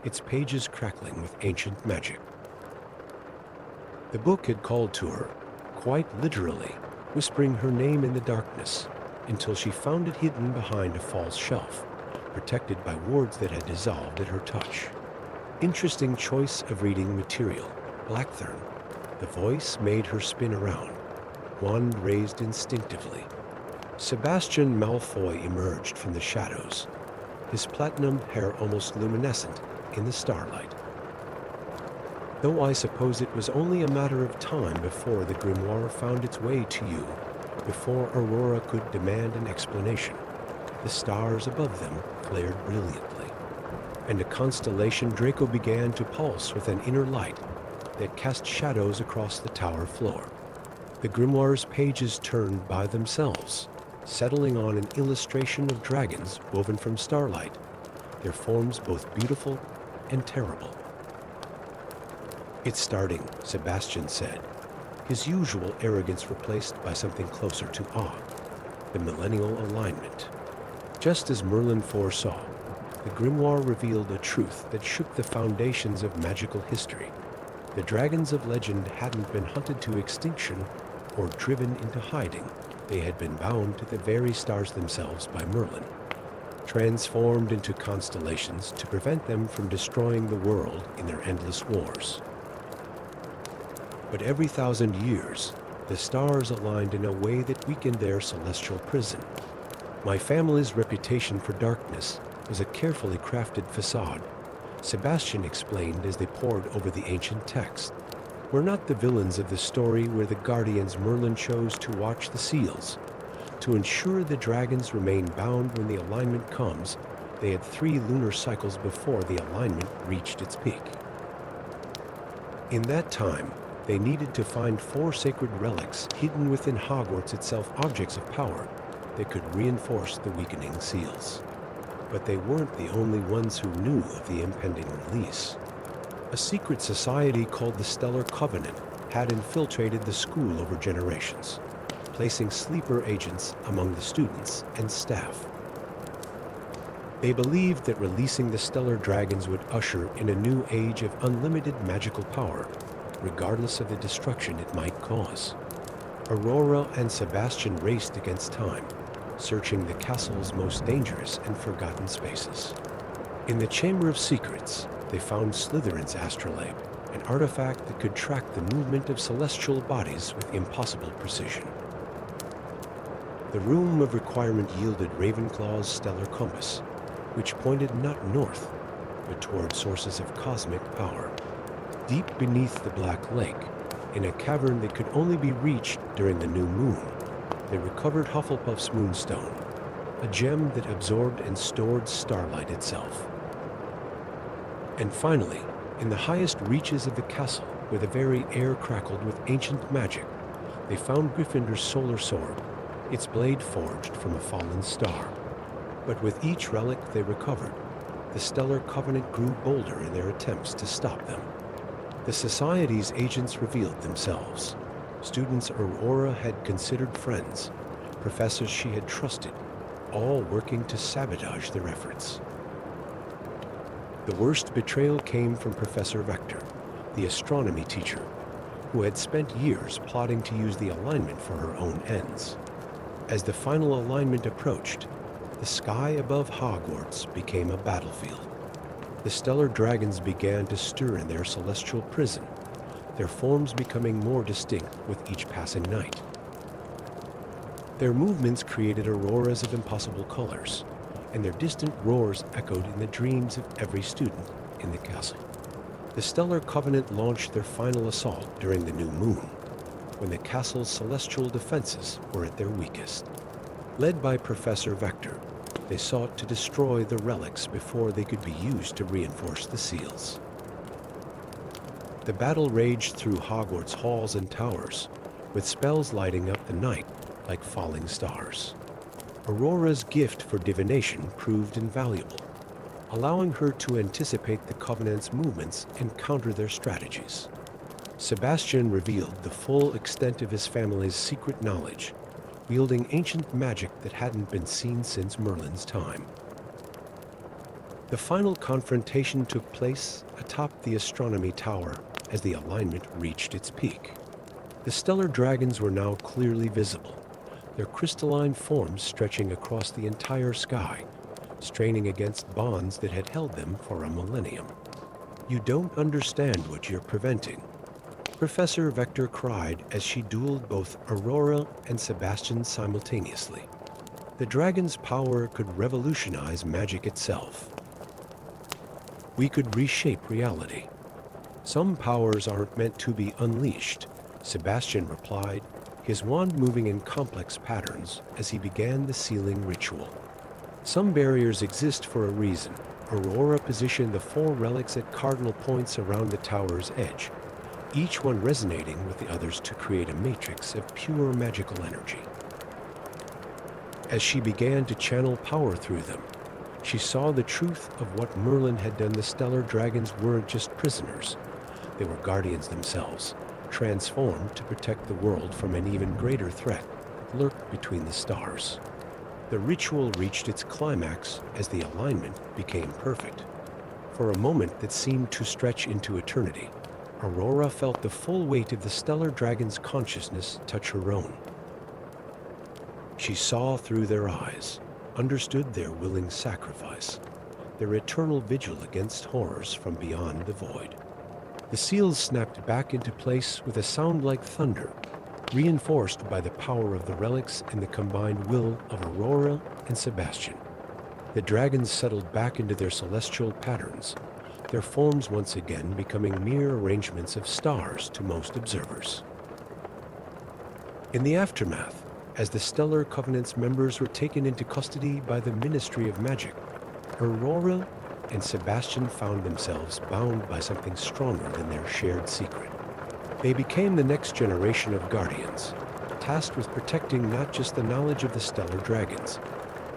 its pages crackling with ancient magic. The book had called to her, quite literally, whispering her name in the darkness, until she found it hidden behind a false shelf, protected by wards that had dissolved at her touch. Interesting choice of reading material, Blackthorn. The voice made her spin around, wand raised instinctively. Sebastian Malfoy emerged from the shadows, his platinum hair almost luminescent in the starlight. Though I suppose it was only a matter of time before the grimoire found its way to you, before Aurora could demand an explanation. The stars above them flared brilliantly, and a constellation Draco began to pulse with an inner light that cast shadows across the tower floor. The grimoire's pages turned by themselves, settling on an illustration of dragons woven from starlight, their forms both beautiful and terrible. "It's starting," Sebastian said, his usual arrogance replaced by something closer to awe, the millennial alignment. Just as Merlin foresaw, the grimoire revealed a truth that shook the foundations of magical history. The dragons of legend hadn't been hunted to extinction or driven into hiding. They had been bound to the very stars themselves by Merlin, transformed into constellations to prevent them from destroying the world in their endless wars. But every 1,000 years, the stars aligned in a way that weakened their celestial prison. My family's reputation for darkness was a carefully crafted facade, Sebastian explained as they pored over the ancient text. We're not the villains of the story where the guardians Merlin chose to watch the seals. To ensure the dragons remain bound when the alignment comes, they had 3 lunar cycles before the alignment reached its peak. In that time, they needed to find 4 sacred relics hidden within Hogwarts itself, objects of power that could reinforce the weakening seals. But they weren't the only ones who knew of the impending release. A secret society called the Stellar Covenant had infiltrated the school over generations, placing sleeper agents among the students and staff. They believed that releasing the stellar dragons would usher in a new age of unlimited magical power, regardless of the destruction it might cause. Aurora and Sebastian raced against time, searching the castle's most dangerous and forgotten spaces. In the Chamber of Secrets, they found Slytherin's astrolabe, an artifact that could track the movement of celestial bodies with impossible precision. The Room of Requirement yielded Ravenclaw's stellar compass, which pointed not north, but toward sources of cosmic power. Deep beneath the Black Lake, in a cavern that could only be reached during the new moon, they recovered Hufflepuff's moonstone, a gem that absorbed and stored starlight itself. And finally, in the highest reaches of the castle, where the very air crackled with ancient magic, they found Gryffindor's solar sword, its blade forged from a fallen star. But with each relic they recovered, the Stellar Covenant grew bolder in their attempts to stop them. The Society's agents revealed themselves. Students Aurora had considered friends, professors she had trusted, all working to sabotage their efforts. The worst betrayal came from Professor Vector, the astronomy teacher, who had spent years plotting to use the alignment for her own ends. As the final alignment approached, the sky above Hogwarts became a battlefield. The stellar dragons began to stir in their celestial prison, their forms becoming more distinct with each passing night. Their movements created auroras of impossible colors, and their distant roars echoed in the dreams of every student in the castle. The Stellar Covenant launched their final assault during the new moon, when the castle's celestial defenses were at their weakest. Led by Professor Vector, they sought to destroy the relics before they could be used to reinforce the seals. The battle raged through Hogwarts halls and towers, with spells lighting up the night like falling stars. Aurora's gift for divination proved invaluable, allowing her to anticipate the Covenant's movements and counter their strategies. Sebastian revealed the full extent of his family's secret knowledge, wielding ancient magic that hadn't been seen since Merlin's time. The final confrontation took place atop the Astronomy Tower as the alignment reached its peak. The stellar dragons were now clearly visible, their crystalline forms stretching across the entire sky, straining against bonds that had held them for a millennium. "You don't understand what you're preventing," Professor Vector cried as she dueled both Aurora and Sebastian simultaneously. The dragon's power could revolutionize magic itself. "We could reshape reality. Some powers aren't meant to be unleashed," Sebastian replied, his wand moving in complex patterns as he began the sealing ritual. "Some barriers exist for a reason." Aurora positioned the 4 relics at cardinal points around the tower's edge, each one resonating with the others to create a matrix of pure magical energy. As she began to channel power through them, she saw the truth of what Merlin had done. The stellar dragons weren't just prisoners. They were guardians themselves, transformed to protect the world from an even greater threat that lurked between the stars. The ritual reached its climax as the alignment became perfect. For a moment that seemed to stretch into eternity, Aurora felt the full weight of the stellar dragon's consciousness touch her own. She saw through their eyes, understood their willing sacrifice, their eternal vigil against horrors from beyond the void. The seals snapped back into place with a sound like thunder, reinforced by the power of the relics and the combined will of Aurora and Sebastian. The dragons settled back into their celestial patterns, their forms once again becoming mere arrangements of stars to most observers. In the aftermath, as the Stellar Covenant's members were taken into custody by the Ministry of Magic, Aurora and Sebastian found themselves bound by something stronger than their shared secret. They became the next generation of guardians, tasked with protecting not just the knowledge of the stellar dragons,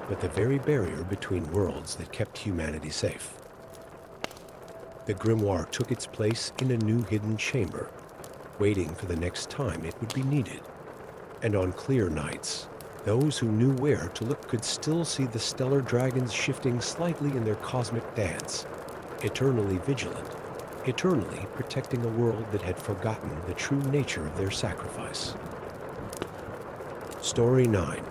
but the very barrier between worlds that kept humanity safe. The grimoire took its place in a new hidden chamber, waiting for the next time it would be needed. And on clear nights, those who knew where to look could still see the stellar dragons shifting slightly in their cosmic dance, eternally vigilant, eternally protecting a world that had forgotten the true nature of their sacrifice. Story 9.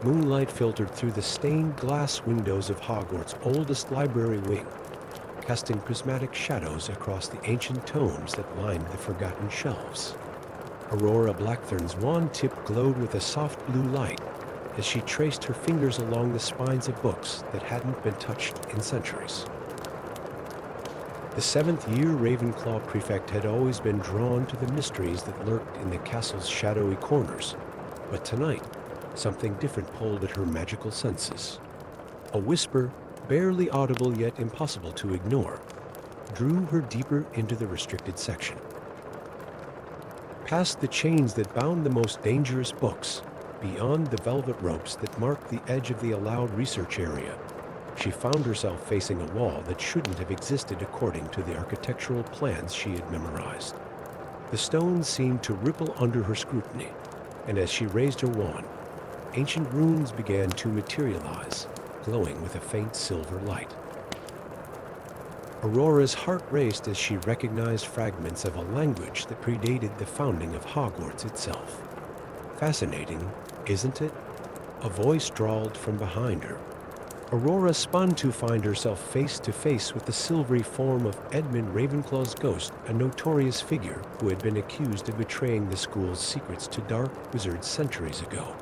Moonlight filtered through the stained glass windows of Hogwarts' oldest library wing, casting prismatic shadows across the ancient tomes that lined the forgotten shelves. Aurora Blackthorn's wand tip glowed with a soft blue light as she traced her fingers along the spines of books that hadn't been touched in centuries. The 7th-year Ravenclaw prefect had always been drawn to the mysteries that lurked in the castle's shadowy corners, but tonight, something different pulled at her magical senses. A whisper, barely audible yet impossible to ignore, drew her deeper into the restricted section. Past the chains that bound the most dangerous books, Beyond the velvet ropes that marked the edge of the allowed research area, she found herself facing a wall that shouldn't have existed according to the architectural plans she had memorized. The stones seemed to ripple under her scrutiny, and as she raised her wand, ancient runes began to materialize, glowing with a faint silver light. Aurora's heart raced as she recognized fragments of a language that predated the founding of Hogwarts itself. Fascinating, isn't it? A voice drawled from behind her. Aurora spun to find herself face to face with the silvery form of Edmund Ravenclaw's ghost, a notorious figure who had been accused of betraying the school's secrets to dark wizards centuries ago.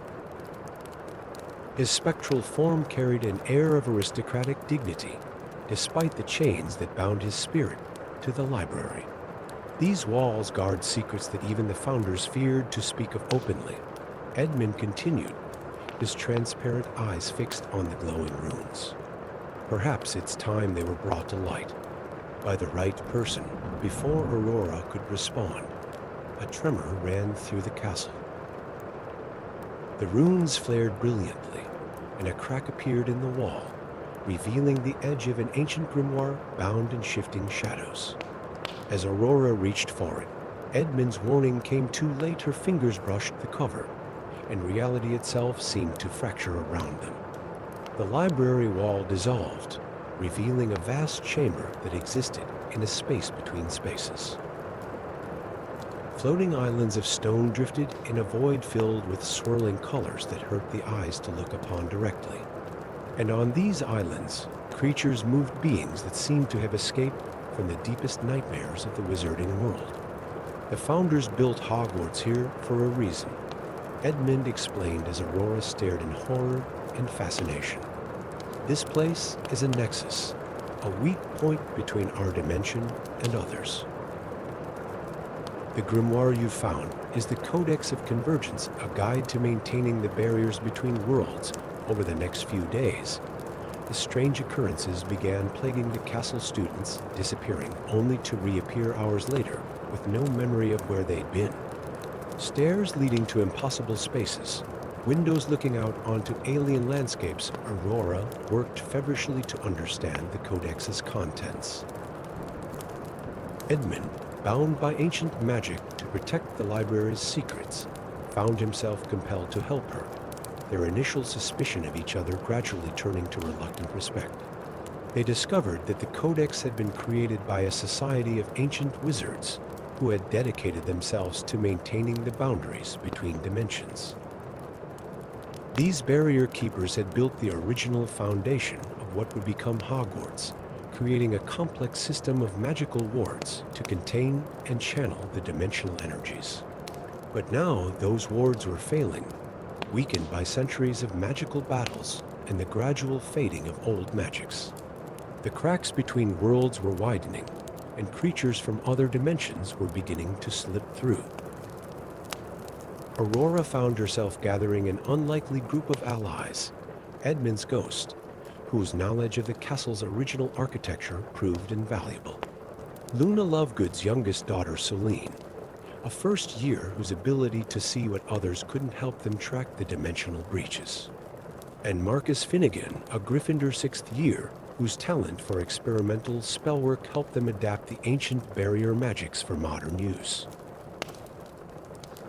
His spectral form carried an air of aristocratic dignity, despite the chains that bound his spirit to the library. These walls guard secrets that even the founders feared to speak of openly. Edmund continued, his transparent eyes fixed on the glowing runes. Perhaps it's time they were brought to light by the right person. Before Aurora could respond, a tremor ran through the castle. The runes flared brilliantly, and a crack appeared in the wall, revealing the edge of an ancient grimoire bound in shifting shadows. As Aurora reached for it, Edmund's warning came too late. Her fingers brushed the cover, and reality itself seemed to fracture around them. The library wall dissolved, revealing a vast chamber that existed in a space between spaces. Floating islands of stone drifted in a void filled with swirling colors that hurt the eyes to look upon directly. And on these islands, creatures moved, beings that seemed to have escaped from the deepest nightmares of the wizarding world. The founders built Hogwarts here for a reason, Edmund explained as Aurora stared in horror and fascination. This place is a nexus, a weak point between our dimension and others. The grimoire you found is the Codex of Convergence, a guide to maintaining the barriers between worlds. Over the next few days, the strange occurrences began plaguing the castle students, disappearing only to reappear hours later with no memory of where they'd been. Stairs leading to impossible spaces, windows looking out onto alien landscapes. Aurora worked feverishly to understand the Codex's contents. Edmund, bound by ancient magic to protect the library's secrets, found himself compelled to help her, their initial suspicion of each other gradually turning to reluctant respect. They discovered that the Codex had been created by a society of ancient wizards who had dedicated themselves to maintaining the boundaries between dimensions. These barrier keepers had built the original foundation of what would become Hogwarts, creating a complex system of magical wards to contain and channel the dimensional energies. But now those wards were failing, weakened by centuries of magical battles and the gradual fading of old magics. The cracks between worlds were widening, and creatures from other dimensions were beginning to slip through. Aurora found herself gathering an unlikely group of allies, Edmund's ghost, whose knowledge of the castle's original architecture proved invaluable. Luna Lovegood's youngest daughter, Celine, a first year whose ability to see what others couldn't help them track the dimensional breaches. And Marcus Finnegan, a Gryffindor 6th year, whose talent for experimental spellwork helped them adapt the ancient barrier magics for modern use.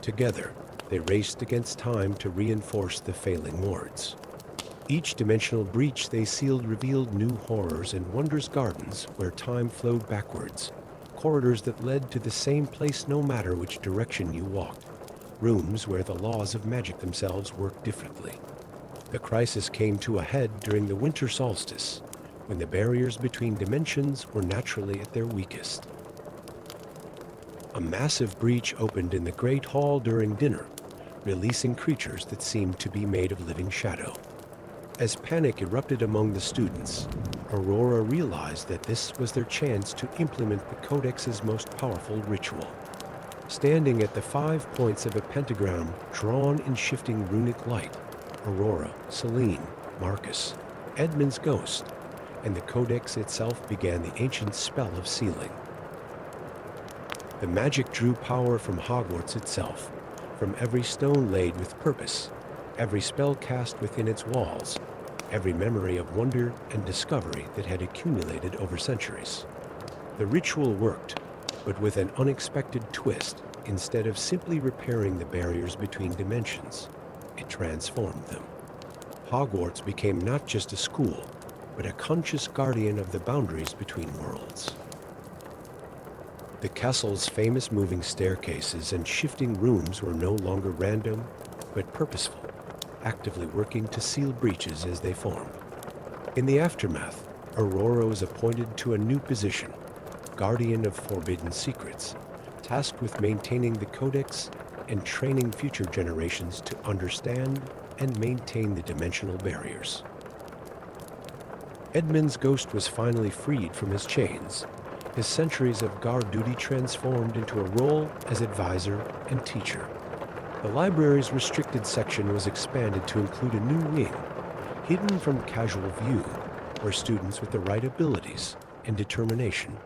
Together, they raced against time to reinforce the failing wards. Each dimensional breach they sealed revealed new horrors and wondrous gardens where time flowed backwards, corridors that led to the same place no matter which direction you walked, rooms where the laws of magic themselves worked differently. The crisis came to a head during the winter solstice, when the barriers between dimensions were naturally at their weakest. A massive breach opened in the Great Hall during dinner, releasing creatures that seemed to be made of living shadow. As panic erupted among the students, Aurora realized that this was their chance to implement the Codex's most powerful ritual. Standing at the 5 points of a pentagram drawn in shifting runic light, Aurora, Celine, Marcus, Edmund's ghost, and the Codex itself began the ancient spell of sealing. The magic drew power from Hogwarts itself, from every stone laid with purpose, every spell cast within its walls, every memory of wonder and discovery that had accumulated over centuries. The ritual worked, but with an unexpected twist. Instead of simply repairing the barriers between dimensions, it transformed them. Hogwarts became not just a school, but a conscious guardian of the boundaries between worlds. The castle's famous moving staircases and shifting rooms were no longer random, but purposeful, actively working to seal breaches as they formed. In the aftermath, Aurora was appointed to a new position, guardian of forbidden secrets, tasked with maintaining the Codex and training future generations to understand and maintain the dimensional barriers. Edmund's ghost was finally freed from his chains, his centuries of guard duty transformed into a role as advisor and teacher. The library's restricted section was expanded to include a new wing, hidden from casual view, where students with the right abilities and determination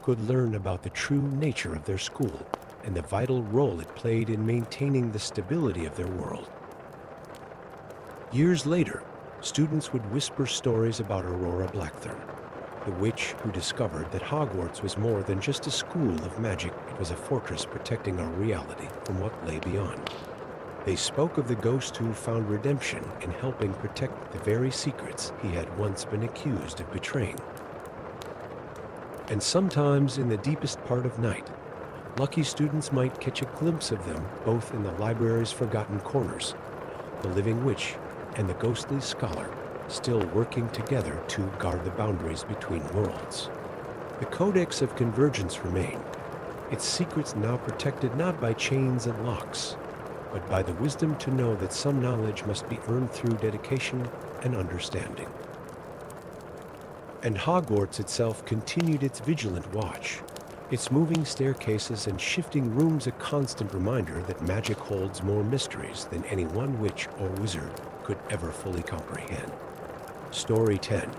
could learn about the true nature of their school and the vital role it played in maintaining the stability of their world. Years later, students would whisper stories about Aurora Blackthorn, the witch who discovered that Hogwarts was more than just a school of magic. It was a fortress protecting our reality from what lay beyond. They spoke of the ghost who found redemption in helping protect the very secrets he had once been accused of betraying. And sometimes in the deepest part of night, lucky students might catch a glimpse of them both in the library's forgotten corners, the living witch and the ghostly scholar still working together to guard the boundaries between worlds. The Codex of Convergence remained, its secrets now protected not by chains and locks, but by the wisdom to know that some knowledge must be earned through dedication and understanding. And Hogwarts itself continued its vigilant watch, its moving staircases and shifting rooms a constant reminder that magic holds more mysteries than any one witch or wizard could ever fully comprehend. Story 10.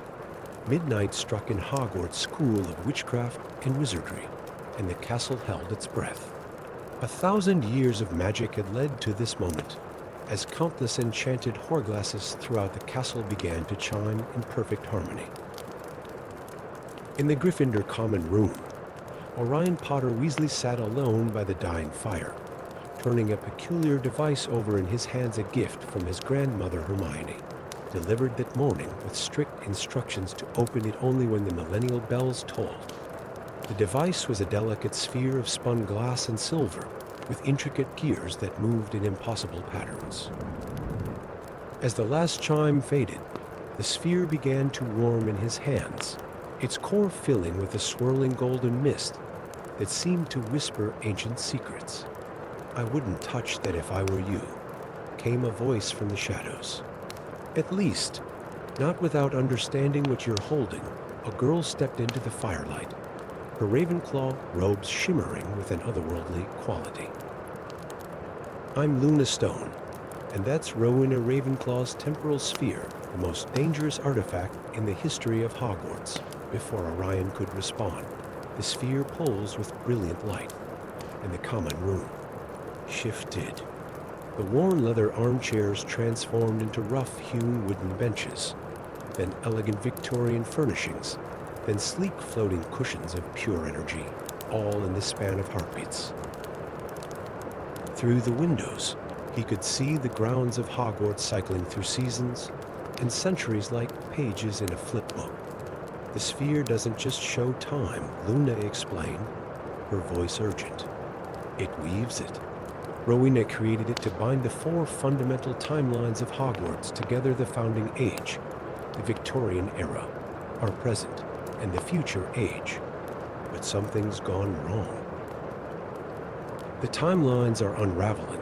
Midnight struck in Hogwarts School of Witchcraft and Wizardry, and the castle held its breath. 1,000 years of magic had led to this moment, as countless enchanted hourglasses throughout the castle began to chime in perfect harmony. In the Gryffindor common room, Orion Potter Weasley sat alone by the dying fire, turning a peculiar device over in his hands, a gift from his grandmother Hermione, delivered that morning with strict instructions to open it only when the millennial bells tolled. The device was a delicate sphere of spun glass and silver, with intricate gears that moved in impossible patterns. As the last chime faded, the sphere began to warm in his hands, its core filling with a swirling golden mist that seemed to whisper ancient secrets. "I wouldn't touch that if I were you," came a voice from the shadows. "At least, not without understanding what you're holding." A girl stepped into the firelight, her Ravenclaw robes shimmering with an otherworldly quality. "I'm Luna Stone, and that's Rowena Ravenclaw's temporal sphere, the most dangerous artifact in the history of Hogwarts." Before Orion could respond, the sphere pulsed with brilliant light, and the common room shifted. The worn leather armchairs transformed into rough-hewn wooden benches, then elegant Victorian furnishings, then sleek floating cushions of pure energy, all in the span of heartbeats. Through the windows, he could see the grounds of Hogwarts cycling through seasons and centuries like pages in a flipbook. "The sphere doesn't just show time," Luna explained, her voice urgent. "It weaves it. Rowena created it to bind the 4 fundamental timelines of Hogwarts together: the founding age, the Victorian era, our present, and the future age. But something's gone wrong. The timelines are unraveling,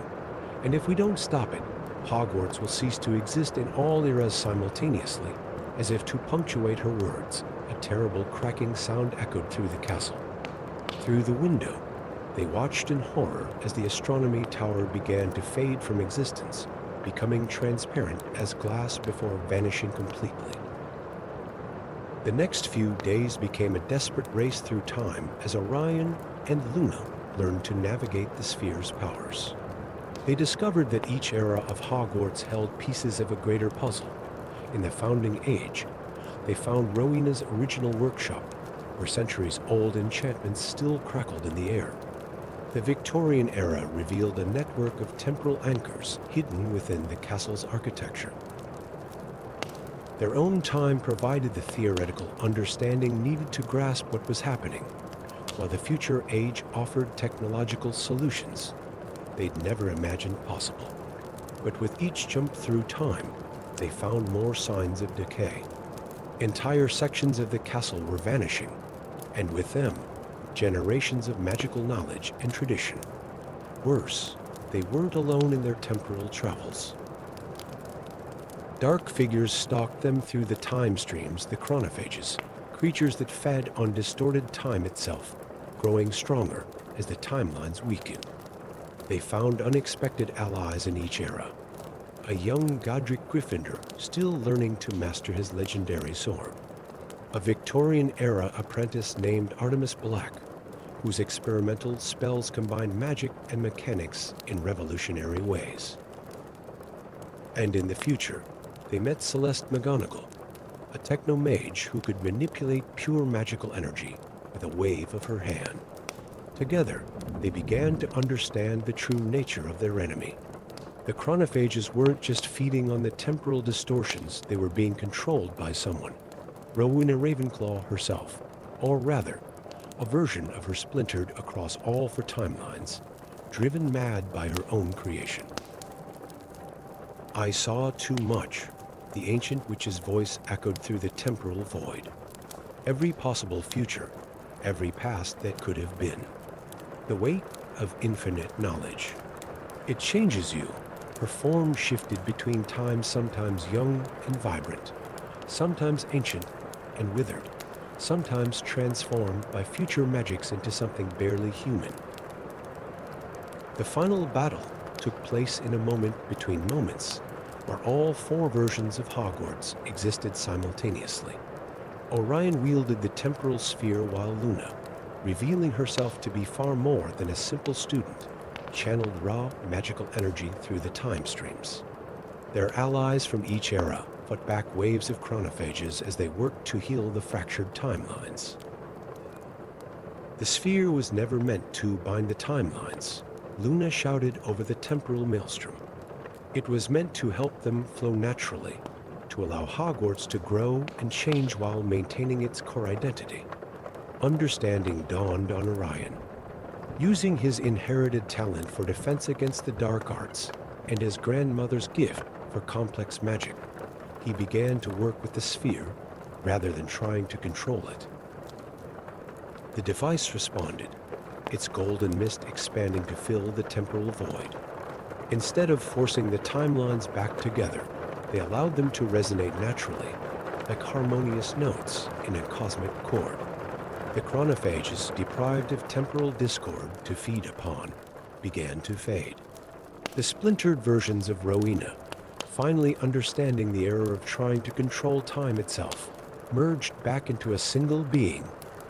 and if we don't stop it, Hogwarts will cease to exist in all eras simultaneously." As if to punctuate her words, a terrible cracking sound echoed through the castle. Through the window, they watched in horror as the Astronomy Tower began to fade from existence, becoming transparent as glass before vanishing completely. The next few days became a desperate race through time as Orion and Luna learned to navigate the sphere's powers. They discovered that each era of Hogwarts held pieces of a greater puzzle. In the founding age, they found Rowena's original workshop, where centuries-old enchantments still crackled in the air. The Victorian era revealed a network of temporal anchors hidden within the castle's architecture. Their own time provided the theoretical understanding needed to grasp what was happening, while the future age offered technological solutions they'd never imagined possible. But with each jump through time, they found more signs of decay. Entire sections of the castle were vanishing, and with them, generations of magical knowledge and tradition. Worse, they weren't alone in their temporal travels. Dark figures stalked them through the time streams, the chronophages, creatures that fed on distorted time itself, growing stronger as the timelines weakened. They found unexpected allies in each era. A young Godric Gryffindor still learning to master his legendary sword. A Victorian-era apprentice named Artemis Black, whose experimental spells combined magic and mechanics in revolutionary ways. And in the future, they met Celeste McGonagall, a techno-mage who could manipulate pure magical energy with a wave of her hand. Together, they began to understand the true nature of their enemy. The chronophages weren't just feeding on the temporal distortions, they were being controlled by someone. Rowena Ravenclaw herself, or rather, a version of her splintered across all four timelines, driven mad by her own creation. I saw too much. The ancient witch's voice echoed through the temporal void. Every possible future, every past that could have been. The weight of infinite knowledge. It changes you. Her form shifted between times, sometimes young and vibrant, sometimes ancient and withered, sometimes transformed by future magics into something barely human. The final battle took place in a moment between moments, where all four versions of Hogwarts existed simultaneously. Orion wielded the temporal sphere while Luna, revealing herself to be far more than a simple student, channeled raw magical energy through the time streams. Their allies from each era fought back waves of chronophages as they worked to heal the fractured timelines. The sphere was never meant to bind the timelines, Luna shouted over the temporal maelstrom. It was meant to help them flow naturally, to allow Hogwarts to grow and change while maintaining its core identity. Understanding dawned on Orion. Using his inherited talent for defense against the dark arts and his grandmother's gift for complex magic, he began to work with the sphere rather than trying to control it. The device responded, its golden mist expanding to fill the temporal void. Instead of forcing the timelines back together, they allowed them to resonate naturally, like harmonious notes in a cosmic chord. The chronophages, deprived of temporal discord to feed upon, began to fade. The splintered versions of Rowena, finally understanding the error of trying to control time itself, merged back into a single being,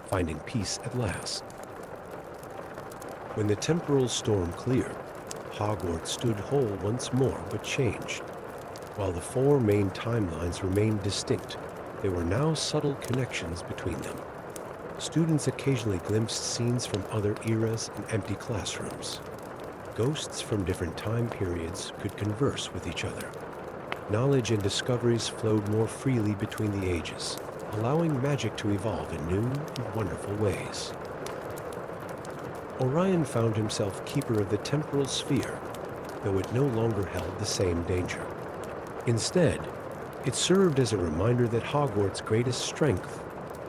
finding peace at last. When the temporal storm cleared, Hogwarts stood whole once more but changed. While the four main timelines remained distinct, there were now subtle connections between them. Students occasionally glimpsed scenes from other eras in empty classrooms. Ghosts from different time periods could converse with each other. Knowledge and discoveries flowed more freely between the ages, allowing magic to evolve in new and wonderful ways. Orion found himself keeper of the temporal sphere, though it no longer held the same danger. Instead, it served as a reminder that Hogwarts' greatest strength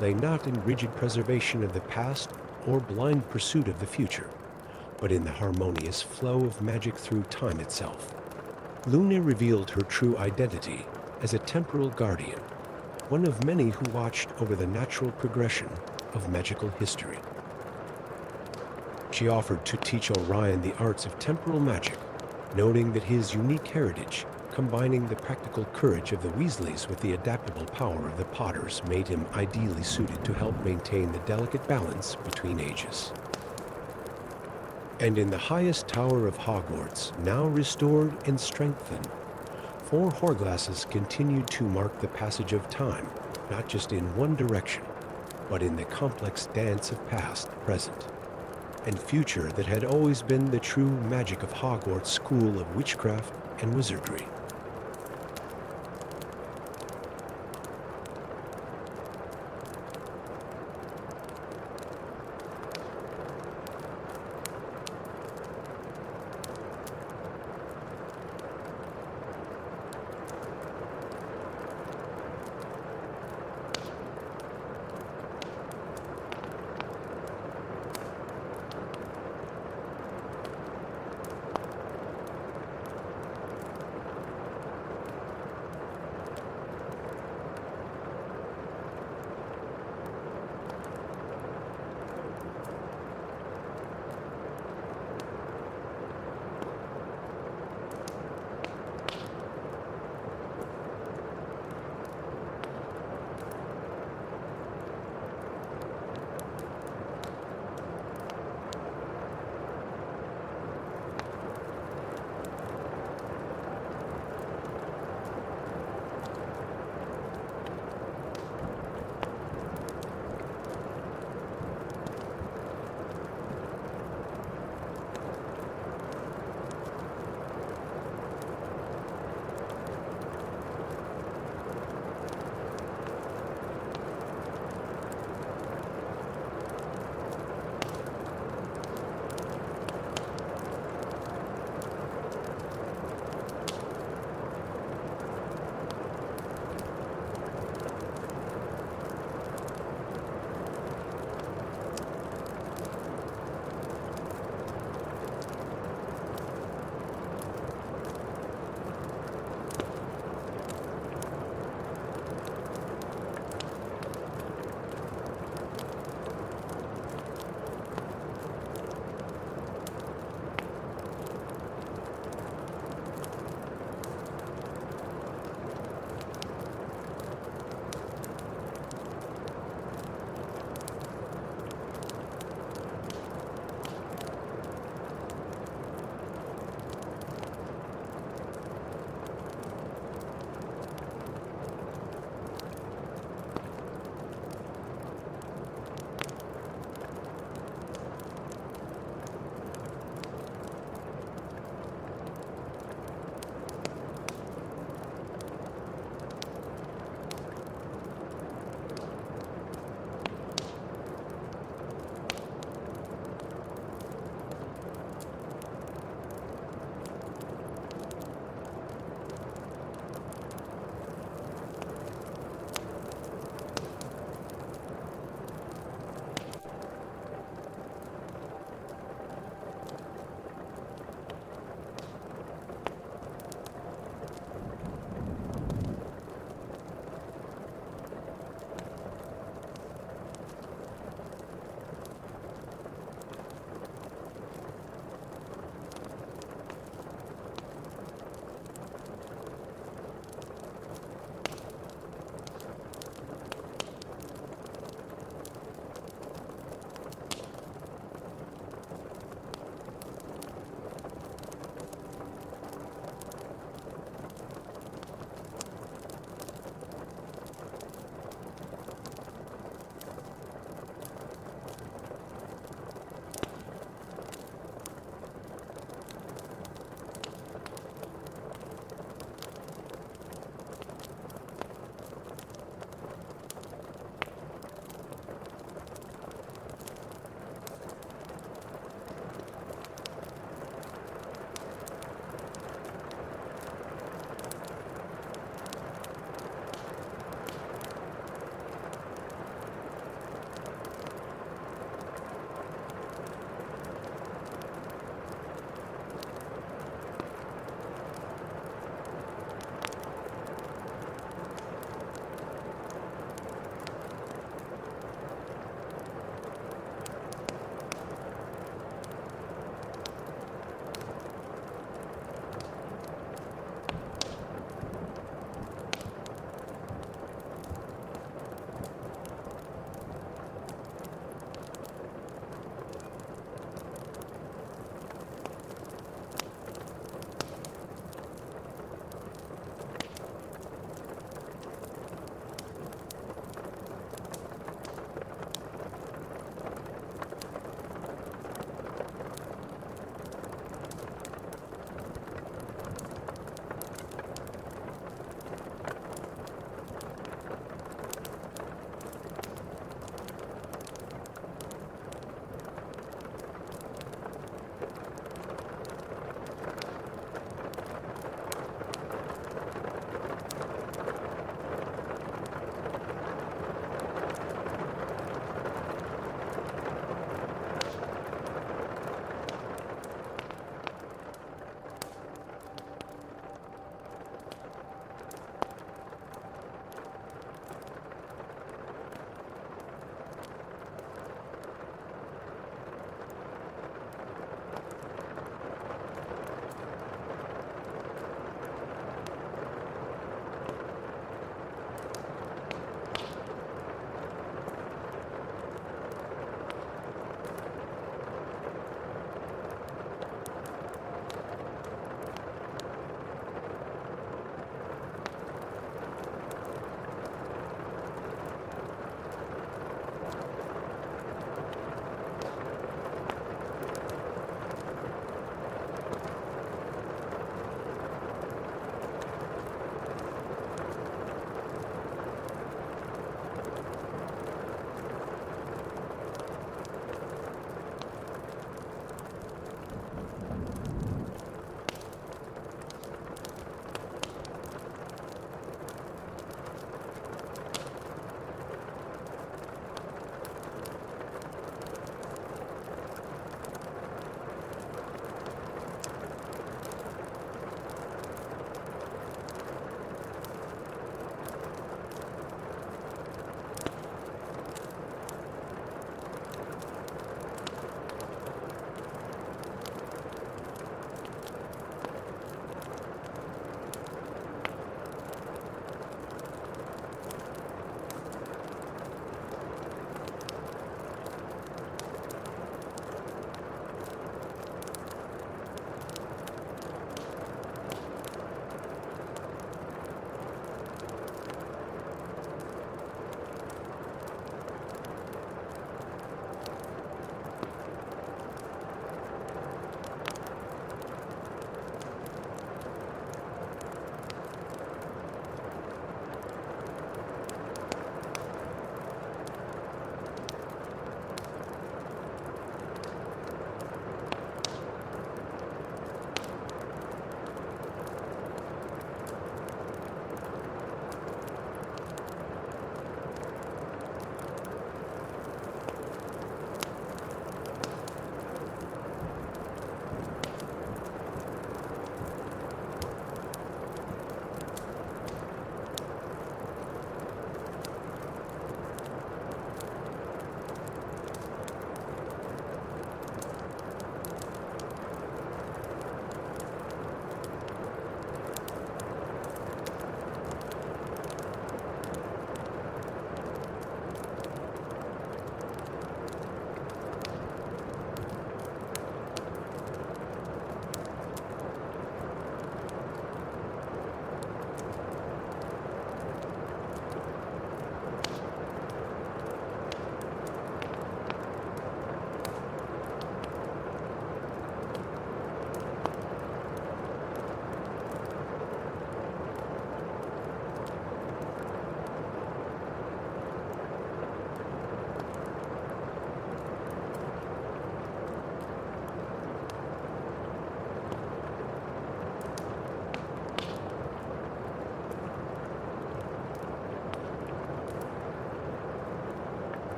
lay not in rigid preservation of the past or blind pursuit of the future, but in the harmonious flow of magic through time itself. Luna revealed her true identity as a temporal guardian, one of many who watched over the natural progression of magical history. She offered to teach Orion the arts of temporal magic, noting that his unique heritage, combining the practical courage of the Weasleys with the adaptable power of the Potters, made him ideally suited to help maintain the delicate balance between ages. And in the highest tower of Hogwarts, now restored and strengthened, 4 hourglasses continued to mark the passage of time, not just in one direction, but in the complex dance of past, present, and future that had always been the true magic of Hogwarts School of Witchcraft and Wizardry.